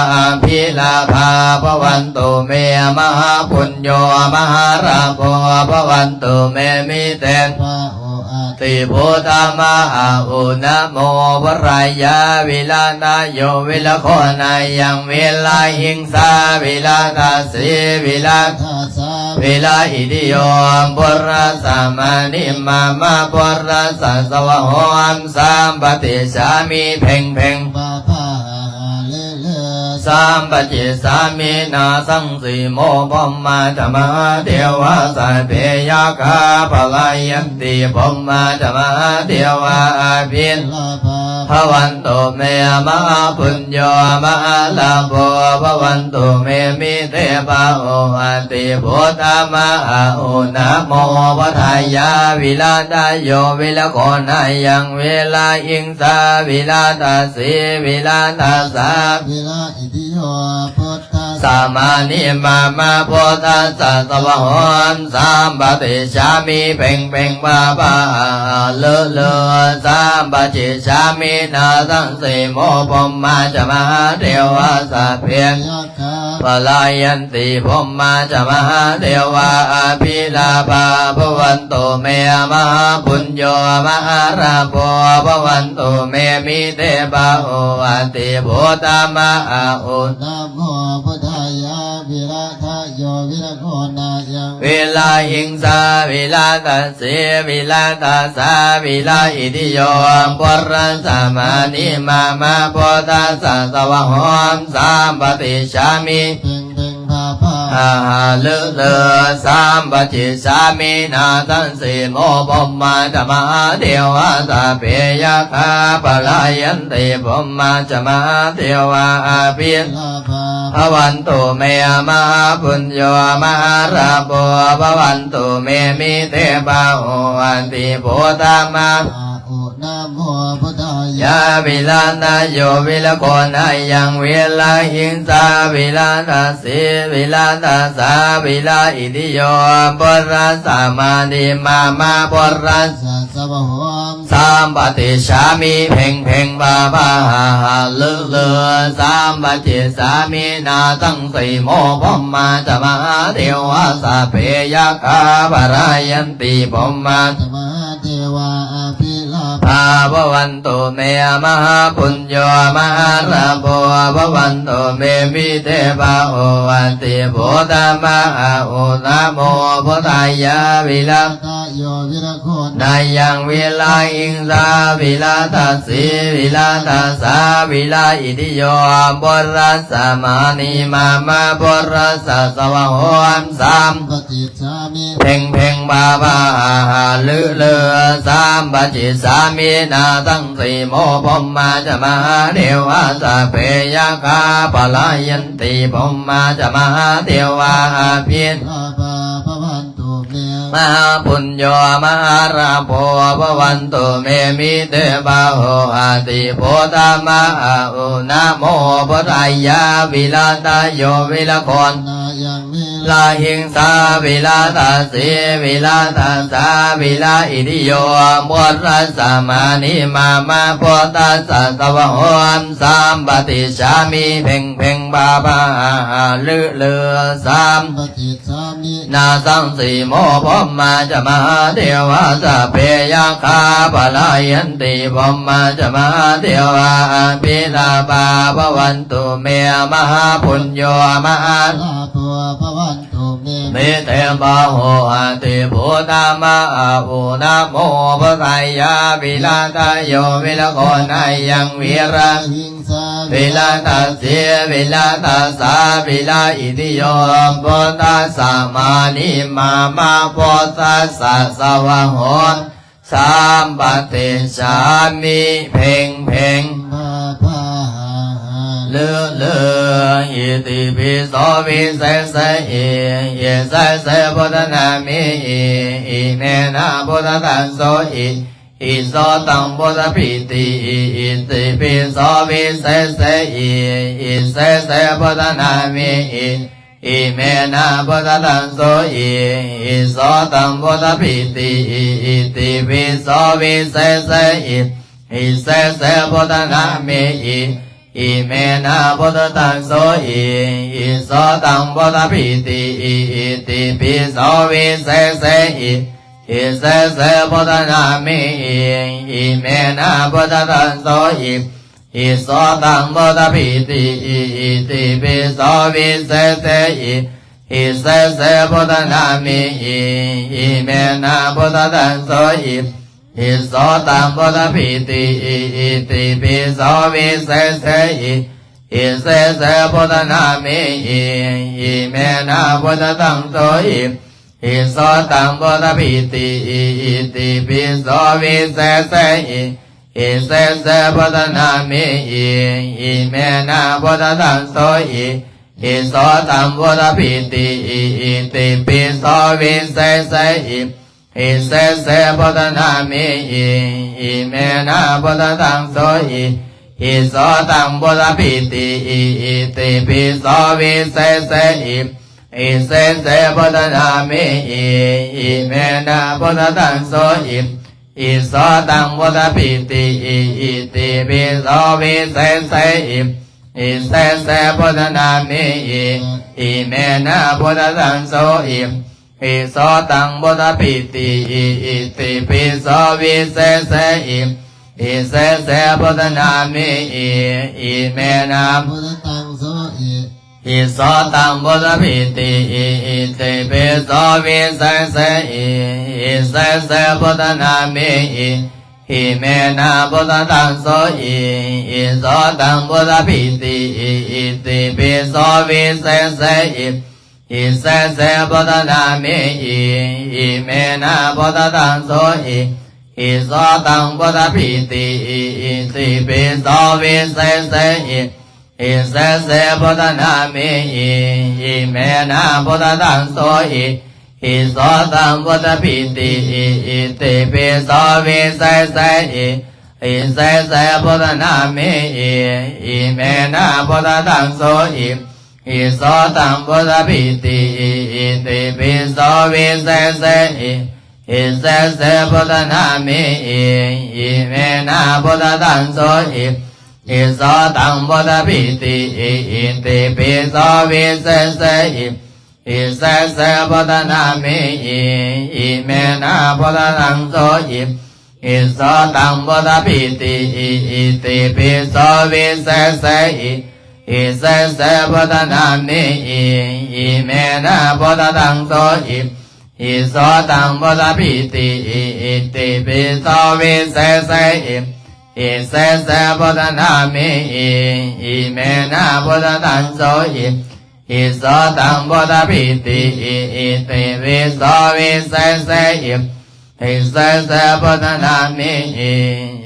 S1: ภิลาภาภวันตุเมมหาปุญโญมหาราภภวันตุเมมิเตน
S3: ปะโออาติ
S1: ติพุทธามหาอุนะโมวรายาวิลาตาโยวิลโคนายังวิลาหิงสาวิลาตาสีวิลา
S3: ทาสา
S1: วิลาอิติโยปรสามานิมามาปรสัสสวะโหมสามปฏิชามิเพ่งเพ่ง
S3: ปาปาลือเลือ
S1: สามปจิสามินาสังสีโมพมมาจะมาเทวาสาเพยคาปลายันติพมมาจะมาเทวาภิน
S3: ลาภา
S1: ภวันตุเมมหาปุญโญมหาลาภภวันตุเมมิเทปะโออันติพุทธามหาอุนะโมวทายาวิลาตาโยวิลโคนายังเวลาอิงสาวิลาตาสีวิลาตาสา
S3: วิลาอิติโยพุทธา
S1: สามานิมามาโพธัสสะสวะโหนสามปฏิชามิเพ่งเพ่งบาบาเลือเลือสามปจิชามินาสังสีโมพมมาจะมาเทวาสาเพย
S3: ยะคา
S1: ปลายันติพมมาจะมาเทวาภิลาภาภวันตุเมมหาปุญโญมหาราภภวันตุเมมิเตปะโออันติพุทธามหาอุ
S3: นะโมพุทธายาวิลาทาโยวิรโคนายัง
S1: เวลาหิงสาเวลาตาเสเวลาตาสาเวลาอิติโยปรสามานิมามาโพธัสสะสวะโหมสามปฏิชามิ
S3: เพ่งเพ่งพาปา
S1: เลือเลือสามปฏิสามินาสันสีโมพมมาจะมาเทวาสาเพยคาปลายันติพมมาจะมาเทวาภิน
S3: ลาภา
S1: ภวันตุเมมหาปุญโญมหาราภภวันตุเมมิเตปะโออันติพุทธามะ
S3: อาอุนะโมพุทธาย
S1: ยาวิลาตาโยวิลโกนายังวิลาหิงสาวิลาตาสีวิลาตาสาวิลาอิติโยปุรัสสามาดิมาปุรัส
S3: สัสวะโหม
S1: สามปฏิสามีเพ่งเพ่งบาบาเลือเลือสามปฏิสามีนาตั้งสีโมพมมาจะมหาเทวาสาเพยคาบารายันติพมมา
S3: ธรรมเทวาอภิลาภ
S1: ภาพวันตุเมมหาปุญโยมหาราโภภวันตุเมวิเทปะโอวันติโพธามะโอนะโมพุทธายาวิลา
S3: ตาโยวิรโคน
S1: นายังวิลาอิงสาวิลาทัสสีวิลาทัสสาวิลาอิติโยปุรัสสามานิมาปุรัสสะสวะโหมสาม
S3: ปฏิสามิ
S1: เพ่งเพ่งบาบาเลือเลือสามปฏิสามีนาตั้งสีโมพมมาจะมหาเทวาสาเพยคาปลายันติพมมาจะมหาเทวาพิน
S3: ลาภาพวันตุเม
S1: มหาปุญโยมหาราโภภวันตุเมมิเตบาโหอาติโพธามะอุนะโมพุทธายาวิลาตาโยวิลโคน
S3: นายังมิ
S1: ลาหิงสาวิลาตาสีวิลาตาสาวิลาอิติโยมุรัสสามานิมาพุทธัสสะสวะโหมสามปฏิสามีเพ่งเพ่งบาบาเลือเลือสาม
S3: ปฏิสามิ
S1: นาสังสีโมพมมาจะมหาเทวาสะเพยคาปลายันติพมมาจะมหาเทวาปิลาภาภวันตุเมมหาปุญโยมหา
S3: ลาภัวพวันตุเม
S1: เมเตบาโหติพุทธามะอุนะโมพุทธายาวิลาตาโยวิลโกนายังวิระ
S3: หิงสา
S1: วิลาตาเสวิลาตาสาวิลาอิติโยพุทธัสสะมานิมาพุทธัสสะสวะโหสามปฏิสามิเพ่งเพ่ง
S3: บาภา
S1: เลือเลืออิติปิโสวิเศษอิเยเสสพุทธนามิอิเมนะพุทธตัสโสอิโสตังพุทธปิติอิติปิโสวิเศษอิเสสพุทธนามิอิเมนะพุทธตัสโสอิโสตังพุทธปิติอิติปิโสวิเศษอิเสสพุทธนามิอิเมนะพุทธตังโสอิโสตังพุทธปิติอิติปิโสวิเศษอิเสสพุทธนามิอิเมนะพุทธตังโสอิโสตังพุทธปิติอิติปิโสวิเศษอิเสสพุทธนามิอิเมนะพุทธตังโสอิโสตังพุทธปิติอิติปิโสวิเศษอิเสสพุทธนามิอิเมนะพุทธตังโสอิโสตังพุทธปิติอิติปิโสวิเศษอิเสสพุทธนามิอิเมนะพุทธตังโสอิโสตังพุทธปิติอิติปิโสวิเศษอิเสสพุทธนามิอิเมนะพุทธตังโสอิโสตังพุทธปิติอิติปิโสวิเศษอิเสสพุทธนามิอิเมนะพุทธตังโสอิโสตังพุทธปิติอิติปิโสวิเศษอิเสสพุทธนามิอิเมนะพุทธตังโสอิโสตังพุทธปิติอิติปิโสวิเศษอิเสสพุทธนามิอิเมนะ
S3: พุทธตังโสอิ
S1: อิโสตังพุทธปิติอิติปิโสวิเศษอิเสสพุทธนามิอิเมนะพุทธตังโสอิโสตังพุทธปิติอิติปิโสวิเศษอิเสสพุทธนามิอิเมนะพุทธตังโสอิโสตังพุทธปิติอิติปิโสวิเศษอิเสสพุทธนามิอิเมนะพุทธตังโสอิโสตังพุทธปิติอิติปิโสวิเศษ อิเสเสพุทธนามิอิเมนะพุทธตังโสอิโสตังพุทธปิติอิติปิโสวิเศษอิเสเสพุทธนามิอิเมนะพุทธตังโสอิโสตังพุทธปิติอิติปิโสวิเศษอิเสเสพุทธนามิอิเมนะพุทธตังโสอิโสตังพุทธปิติอิติปิโสวิเศษอิเสเสพุทธนามิอิเมนะพุทธตังโสอิโสตังพุทธปิติอิติปิโสวิเศษอิเสเสพุทธนามิอิเมนะพุทธตังโสอิโสตังพุทธปิติอิติปิโสวิเศษอิเสเสพุทธนามิ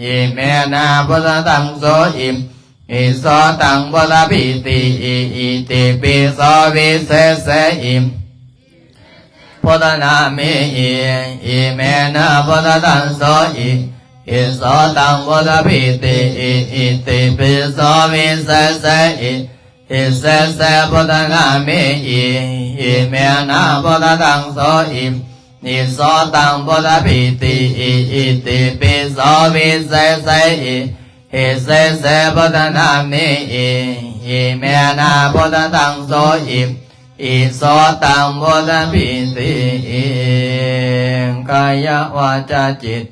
S1: อิเมนะพุทธตังโสอิโสตังพุทธปิติอิติปิโสวิเศษพุทธนามิอิเมนะพุทธตังโสอิโสตังพุทธปิติอิติปิโสวิเศษอิเสเสพุทธนามิอิเมนะพุทธตังโสอิโสตังพุทธปิติอิติปิโสวิเศษอิเสเสพุทธนามิอิเมนะพุทธตังโสอิโสตังพุทธปิติกายวาจาจิต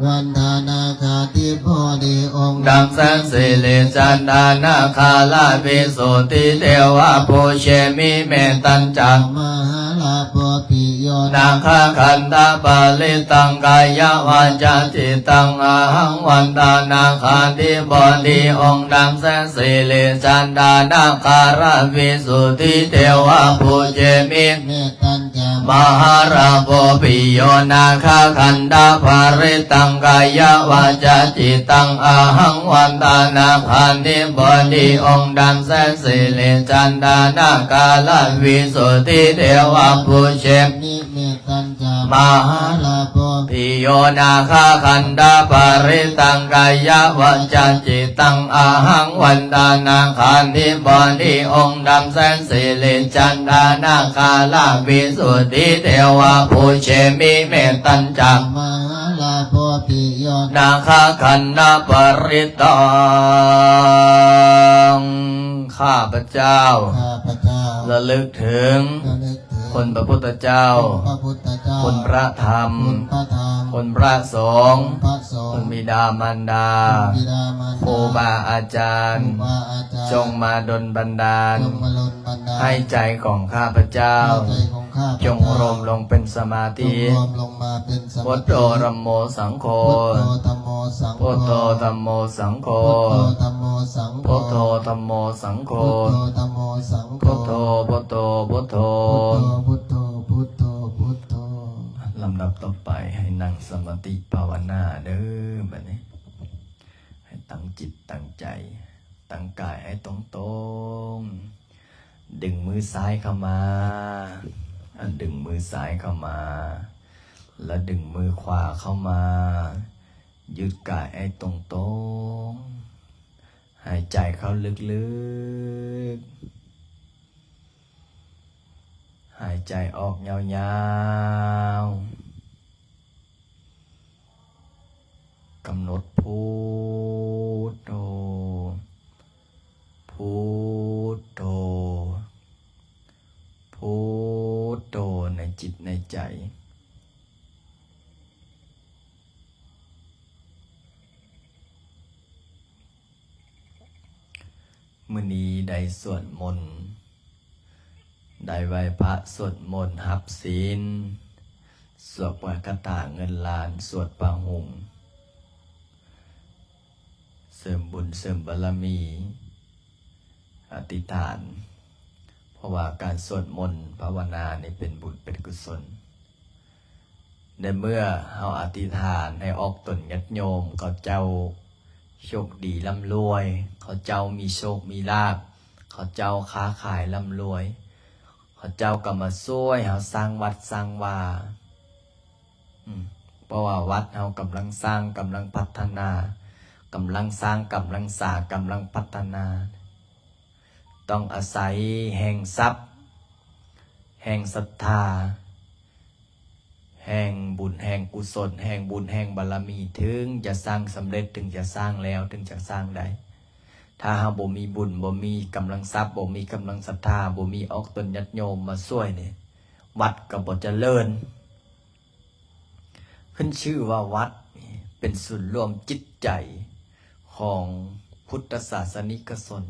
S3: วันธานาคาทิโพธิองค์
S1: ดังแสงสิริจันทานาคาลาภิกษุติเทวะภูเชมิเมตัญจัง
S3: มหาลาภปิโย
S1: นาคาคันธาปาลิตังกายวาจาจิตตังอาหังวันตานาคาธิบดีองค์ดังแสงสิริจันทานาคาราภิกษุติเทวะภูเชมิ
S3: เมตัญจาม
S1: หาราโพปิโยนาคาคันธาภาริตังกายวาจาจิตตังอาหังวันตานาคาธิบดีองค์ดังแสนสิริจันทานาคาลวิสุทธิเทวะภูเชม
S3: นิเมตัญจาม
S1: มหา
S3: ลาภ
S1: ปิโยนาคาคันธาภาริตังกายวาจาจิตตังอาหังวันตานาคาธิบดีองค์ดังแสนสิริจันทานาคาลวิสุทธิเทวะภูเชมิเมตัญจัง
S3: มหาลาภปิโย
S1: นาคาคันธาปริตังข้าพเจ้า
S3: ข้าพเจ้า
S1: ระลึกถึง
S3: ระลึกถึง
S1: คนพระพุทธเจ้า
S3: พระพุทธเจ้า
S1: คนพระธรรม
S3: คุณพระธรรม
S1: คนพระสงฆ์
S3: พระสง
S1: คน
S3: ฆ์
S1: บิดามารดา
S3: บิดามารดา
S1: ครูบาอาจารย์
S3: ครูบาอาจารย์
S1: จงมาดลบันดาล
S3: จงมาลนบันดาล
S1: ให้ใจของข้าพเจ้า
S3: ให้ใจของข้าพเจ้า
S1: จงรวมลงเป็นสมาธิ
S3: จงรวมลงมาเป็นสมาธิ
S1: พุทโธธัมโมสังโฆ
S3: พุทโธธัมโมสังโฆ
S1: พุทโธธัมโมสังโฆ
S3: พุทโธธัมโมสังโฆ
S1: พุทโธธัมโมสังโฆ
S3: พุทโธธัมโมสังโฆ
S1: พุทโธพุทโธพุทโธ
S3: พุทโธพุทโธพุทโธ
S1: ลำดับต่อไปให้นั่งสมาธิภาวนาเด้อแบบนี้ ให้ตั้งจิตตั้งใจ ตั้งกายให้ตรงๆดึงมือซ้ายเข้ามาดึงมือซ้ายเข้ามา แล้วดึงมือขวาเข้ามายึดกายให้ตรงๆหายใจเข้าลึกๆหายใจออกยาวๆกำหนดพุทโธพุทโธพุทโธในจิตในใจมื้อนี้ได้สวดมนต์ได้ไหว้พระสวดมนต์รับศีลสวดปากตาเงินล้านสวดปาหุงเสริมบุญเสริมบารมีอธิษฐานเพราะว่าการสวดมนต์ภาวนานี่เป็นบุญเป็นกุศลในเมื่อเฮาอธิษฐานให้ออกตนญาติโยมเขาเจ้าโชคดีร่ำรวยเขาเจ้ามีโชคมีลาภเขาเจ้าค้าขายร่ำรวยเขาเจ้าก็มาช่วยเฮาสร้างวัดสร้างวา เพราะว่าวัดเฮากำลังสร้างกำลังพัฒนากำลังสร้างกำลังสร้างกำลังพัฒนาต้องอาศัยแห่งทรัพย์แห่งศรัทธาแห่งบุญแห่งกุศลแห่งบุญแห่งบารมีถึงจะสร้างสำเร็จถึงจะสร้างแล้วถึงจะสร้างได้ถ้าเฮาบ่มีบุญบ่มีกำลังทรัพย์บ่มีกำลังศรัทธาบ่มีออกตนญาติโยมมาช่วยนี่วัดก็บ่เจริญขึ้นชื่อว่าวัดเป็นศูนย์รวมจิตใจของพุทธศาสนิกชน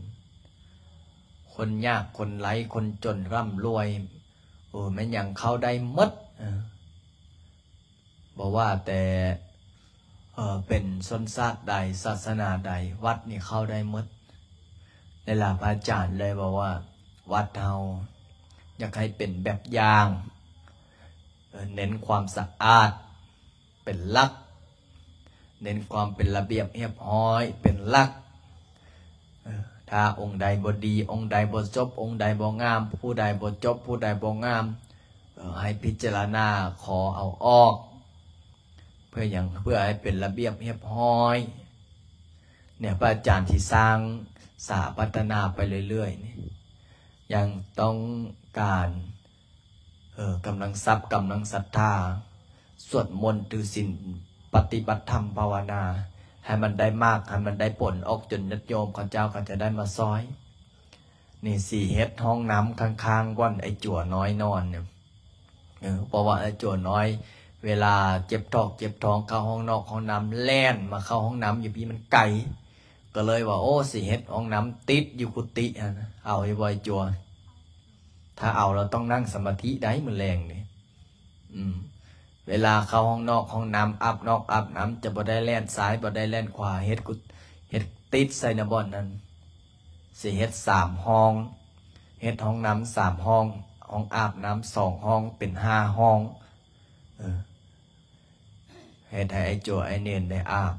S1: คนยากคนไร้คนจนร่ำรวยแม้นยังเข้าได้หมดบอกว่าแต่เป็นชนชาติใดศาสนาใดวัดนี่เข้าได้หมดในหลักอาจารย์เลยบอกว่าวัดเฮาอยากให้เป็นแบบอย่างเน้นความสะอาดเป็นหลักเน้นความเป็นระเบียบเรียบร้อยเป็นหลักถ้าองค์ใดบ่ดีองค์ใดบ่จบองค์ใดบ่งามผู้ใดบ่จบผู้ใดบ่งามให้พิจารณาขอเอาออกเพื่อให้เป็นระเบียบเรียบร้อยเนี่ยพระอาจารย์ที่สร้างสาพัฒนาไปเรื่อยๆนี่ยังต้องการกำลังทรัพย์กำลังศรัทธาสวดมนต์ถือศีลปฏิบัติธรรมภาวนาให้มันได้มากให้มันได้ผลออกจนญาติโยมข้าเจ้าก็จะได้มาซอยนี่สี่เฮ็ดห้องน้ำข้างๆว่อนไอ้จั่วน้อยนอนเนี่ยเพราะว่าไอ้จั่วน้อยเวลาเจ็บท้องเข้าห้องนอกห้องน้ำแล่นมาเข้าห้องน้ำอยู่พี่มันไกลก็เลยว่าโอ้สี่เฮ็ดห้องน้ำติดอยู่กุฏินะเอาไอ้บอยจั่วถ้าเอาเราต้องนั่งสมาธิได้มันแรงนี่เวลาเข้าห้องนอกห้องน้ำอาบนอกอาบน้ำจะบ่ได้แล่นซ้ายบ่ได้แล่นขวาเฮ็ดติดใส่ในบ่อนนั้นสิเฮ็ด3 ห้องเฮ็ดห้องน้ำ3 ห้องห้องอาบน้ำ2 ห้องเป็น5 ห้องเฮ็ดให้ไอ้โจไอ้เนนได้อาบ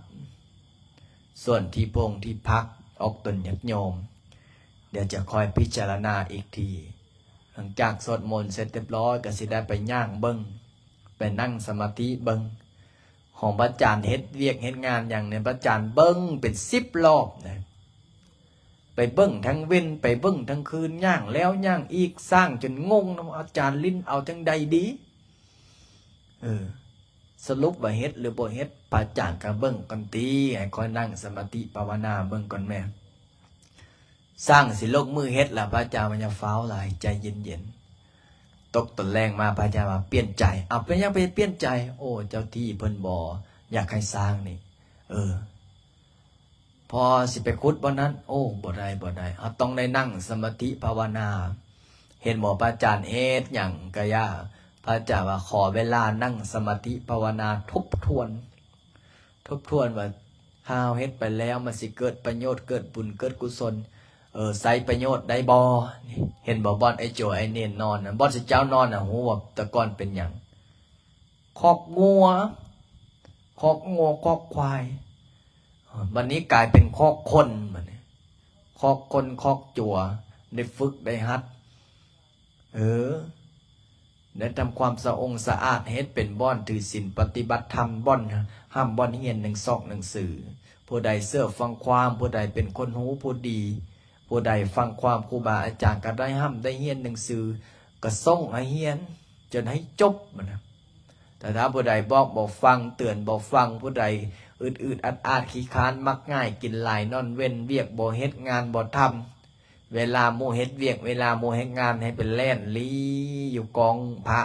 S1: ส่วนที่พงที่พักออกตนญาติโยมเดี๋ยวจะคอยพิจารณาอีกทีหลังจากสวดมนต์เสร็จเรียบร้อยก็สิได้ไปย่างเบิ่งไปนั่งสมาธิเบิ่งของพระอาจารย์เฮ็ดเวียกเฮ็ดงานอย่างเนี่ยพระอาจารย์เบิ่งเป็น10 รอบนะไปเบิ่งทั้งเว้นไปเบิ่งทั้งคืนย่างแล้วย่างอีกสร้างจนงงนะอาจารย์ลิ้นเอาจังใดดีสรุปว่าเฮ็ดหรือบ่เฮ็ดพระอาจารย์ก็เบิ่งกันตีให้คอยนั่งสมาธิภาวนาเบิ่งก่อนแม่สร้างสิลงมือเฮ็ดล่ะพระอาจารย์มันจะฟ้าวหลายใจเย็นๆตกตะแรงมาพระอาจารย์ว่าเปลี่ยนใจเอาเป็นยังไปเปลี่ยนใจโอ้เจ้าที่เพิ่นบ่อยากให้สร้างนี่พอสิไปขุดบ่นั้นโอ้บ่ได้เอาต้องได้นั่งสมาธิภาวนาเห็นบ่พระอาจารย์เฮ็ดหยังก็ย่าพระอาจารย์ว่าขอเวลานั่งสมาธิภาวนาทบทวนว่าถ้าเฮ็ดไปแล้วมันสิเกิดประโยชน์เกิดบุญเกิดกุศลใส่ประโยชน์ได้บ่เห็นบ่บ่อนไอ้โจไอ้เนนนอนน่ะบ่อนสิเจ้านอนน่ะฮู้ว่าแต่ก่อนเป็นหยังคอกงัวคอกควายวันนี้กลายเป็นคอกคนบัดนี้คอกคนคอกจั่วได้ฝึกได้หัดได้ทำความสะองสะอาดเฮ็ดเป็นบ่อนถือศีลปฏิบัติธรรมบ่อนห้ามบ่อนเฮียนหนังสือผู้ใดเสื้อฟังความผู้ใดเป็นคนหูผู้ดีผู้ใดฟังความครูบาอาจารย์ก็ได้ห้ามได้เฮียนหนังสือก็ส่งให้เฮียนจนให้จบมันนะแต่ถ้าผู้ใดบอกฟังเตือนบอกฟังผู้ใดอืดอัดขี้ค้านมักง่ายกินหลายนอนเว้นเวียกบ่เฮ็ดงานบ่ทำเวลาโมเฮ็ดเวียกเวลาโมเฮ็ดงานให้เป็นแล่นลีอยู่กองพระ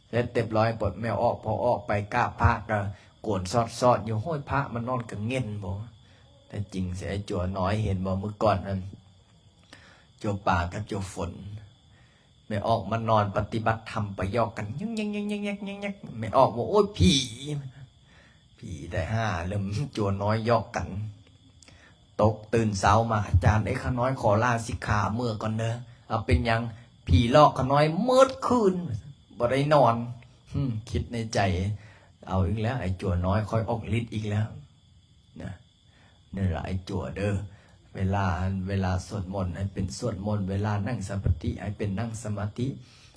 S1: เสร็จเรียบร้อยปลดแมวออกพอออกไปกราบพระก็โกนซอดอยู่ห้อยพระมันนอนก็เงียนบ่แต่จริงเสียจั่วน้อยเห็นบ่เมื่อก่อนนั้นจั่วป่ากับจั่วฝนไม่ออกมานอนปฏิบัติธรรมไปยอกกันยังไม่ออกว่าโอ้ยผีได้5เริ่มจั่วน้อยยอกกันตกตื่นเช้ามาอาจารย์ไอ้ข้าน้อยขอลาสิกขาเมื่อก่อนเนอะเอาเป็นยังผีหลอกข้าน้อยมืดคืนบ่ได้นอนคิดในใจเอาอีกแล้วไอ้จั่วน้อยคอยออกฤทธิ์อีกแล้วนะนี่แหละไอ้จั่วเด้อเวลาสวดมนต์ให้เป็นสวดมนต์เวลานั่งสมาธิให้เป็นนั่งสมาธิ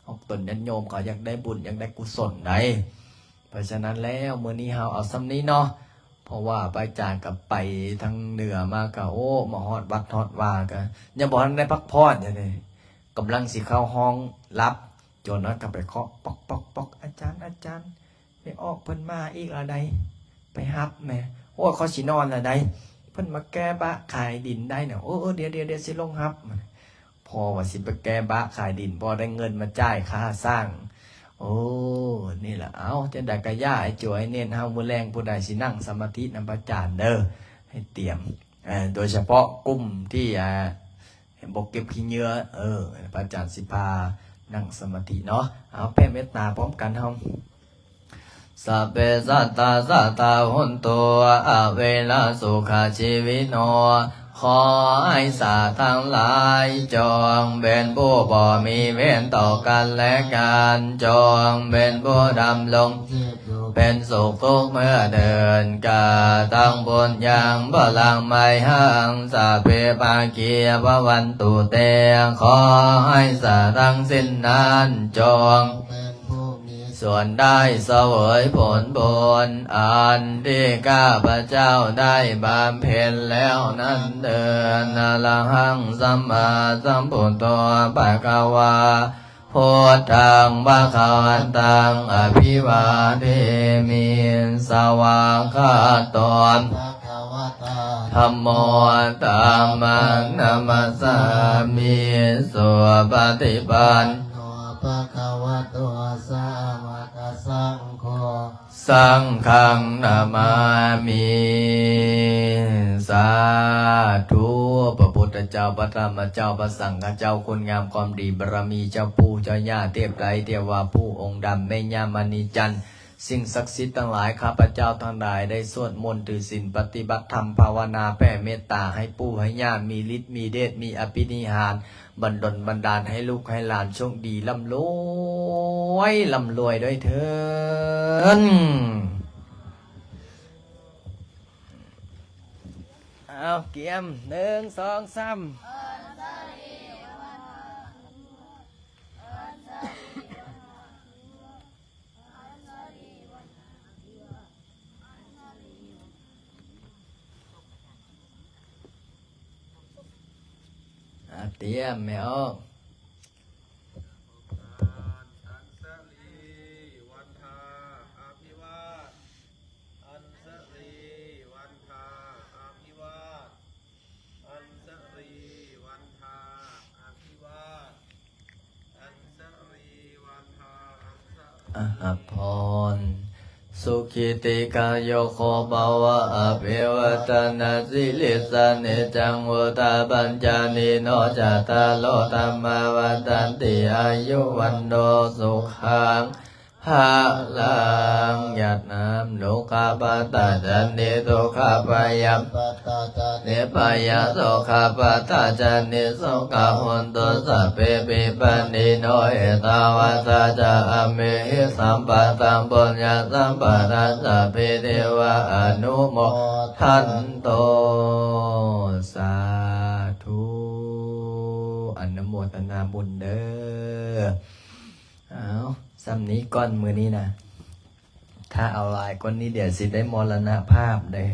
S1: ออกตนญาติโยมก็อยากได้บุญอยากได้กุศลใด เพราะฉะนั้นแล้วมื้อนี้เฮาเอาซ้ำนี้เนาะเพราะว่าไปจากกับไปทางเหนือมาก็โอ้มาฮอดวัดฮอดว่าก็ยังบ่ทันได้พักผ่อนจังได๋กำลังสิเข้าห้องรับจนนั้นก็ไปเคาะป๊อกป๊อกป๊อกอาจารย์ไปออกเพิ่นมาอีกละใดไปฮับแหม่โอ้เขาสินอนละใดเพิ่นมาแก้บะขายดินได้เนี่ยโอ้เดี๋ยวสิลงฮับพอว่าสิไปแก้บะขายดินพอได้เงินมาจ่ายค่าสร้างโอ้นี่แหละเอาจะได้กระย่าไอ้จ่วยเน้นเฮามื้อแรงผู้ใดสินั่งสมาธินำพระอาจารย์เด้อให้เตรียมโดยเฉพาะกลุ่มที่บอกเก็บขี้เหงื่อพระอาจารย์สิพานั่งสมาธิเนาะเอาแผ่เมตตาพร้อมกันเฮาสัพเพสัตตาสัตตาหุนโตอะเวลาสุขชีวิโนขอให้สัตว์ทั้งหลายจงเป็นผู้บ่มีเวรต่อกันและกันจงเป็นผู้ดำรงเป็นสุขทุกเมื่อเดินกาตั้งบุญยังพลังไม่ห่างสัพเพปาเกียภวันตุเตขอให้สัตว์ทั้งสิ้นนั้นจงส่วนได้เสวยผลบุญอันที่ข้าพเจ้าได้บำเพ็ญแล้วนั้นเดินอะระหังสัมมาสัมพุทโธภะคะวาพุทธังภะคะวันตังอภิวาเทมิสวากขาโตธัมโมธัมมังนัมสสามิสุปฏิปันโนภะคะวะโตสาวกสังโฆสังฆังนามามิสาธุพระพุทธเจ้าพระธรรมเจ้าพระสังฆเจ้าคุณงามความดีบารมีเจ้าปู่เจ้าย่าเทพไตรเทวาผู้องค์ดำแม่ย่ามณีจันทร์สิ่งศักดิ์สิทธิ์ทั้งหลายข้าพเจ้าทั้งหลายได้สวดมนต์ถือศีลปฏิบัติธรรมภาวนาแผ่เมตตาให้ปู่ให้ย่ามีฤทธิ์มีเดชมีอภินิหารบันดลบันดาลให้ลูกให้หลานโชคดีร่ำรวยด้วยเถิดเอาเกียม1 2 3เตรียมไม่ออกพรสุขิติกาโยโคภาวะอภิวัตนาสิลิสานิจังวุตาปัญจานิโนจัตตาโลธัมมาวัฏันติอายุวันโนสุขังภาลังยัตนามโลกาปตาจันนิทุกขปยัมเนปยะโสขปตาจันนิโสกาหุนตุสัพเพปิปันนิโนเอตาวาสาจะอเมหิสัมปะตังปุญญาสัมปะทัสสะเพเทวะอนุโมทันโตสาธุอนุโมทนาบุญเด้อเอาซ้ำนี้ก้อนมือนี้นะถ้าเอาลายก้อนนี้เดี๋ยวสิได้มรณภาพเลย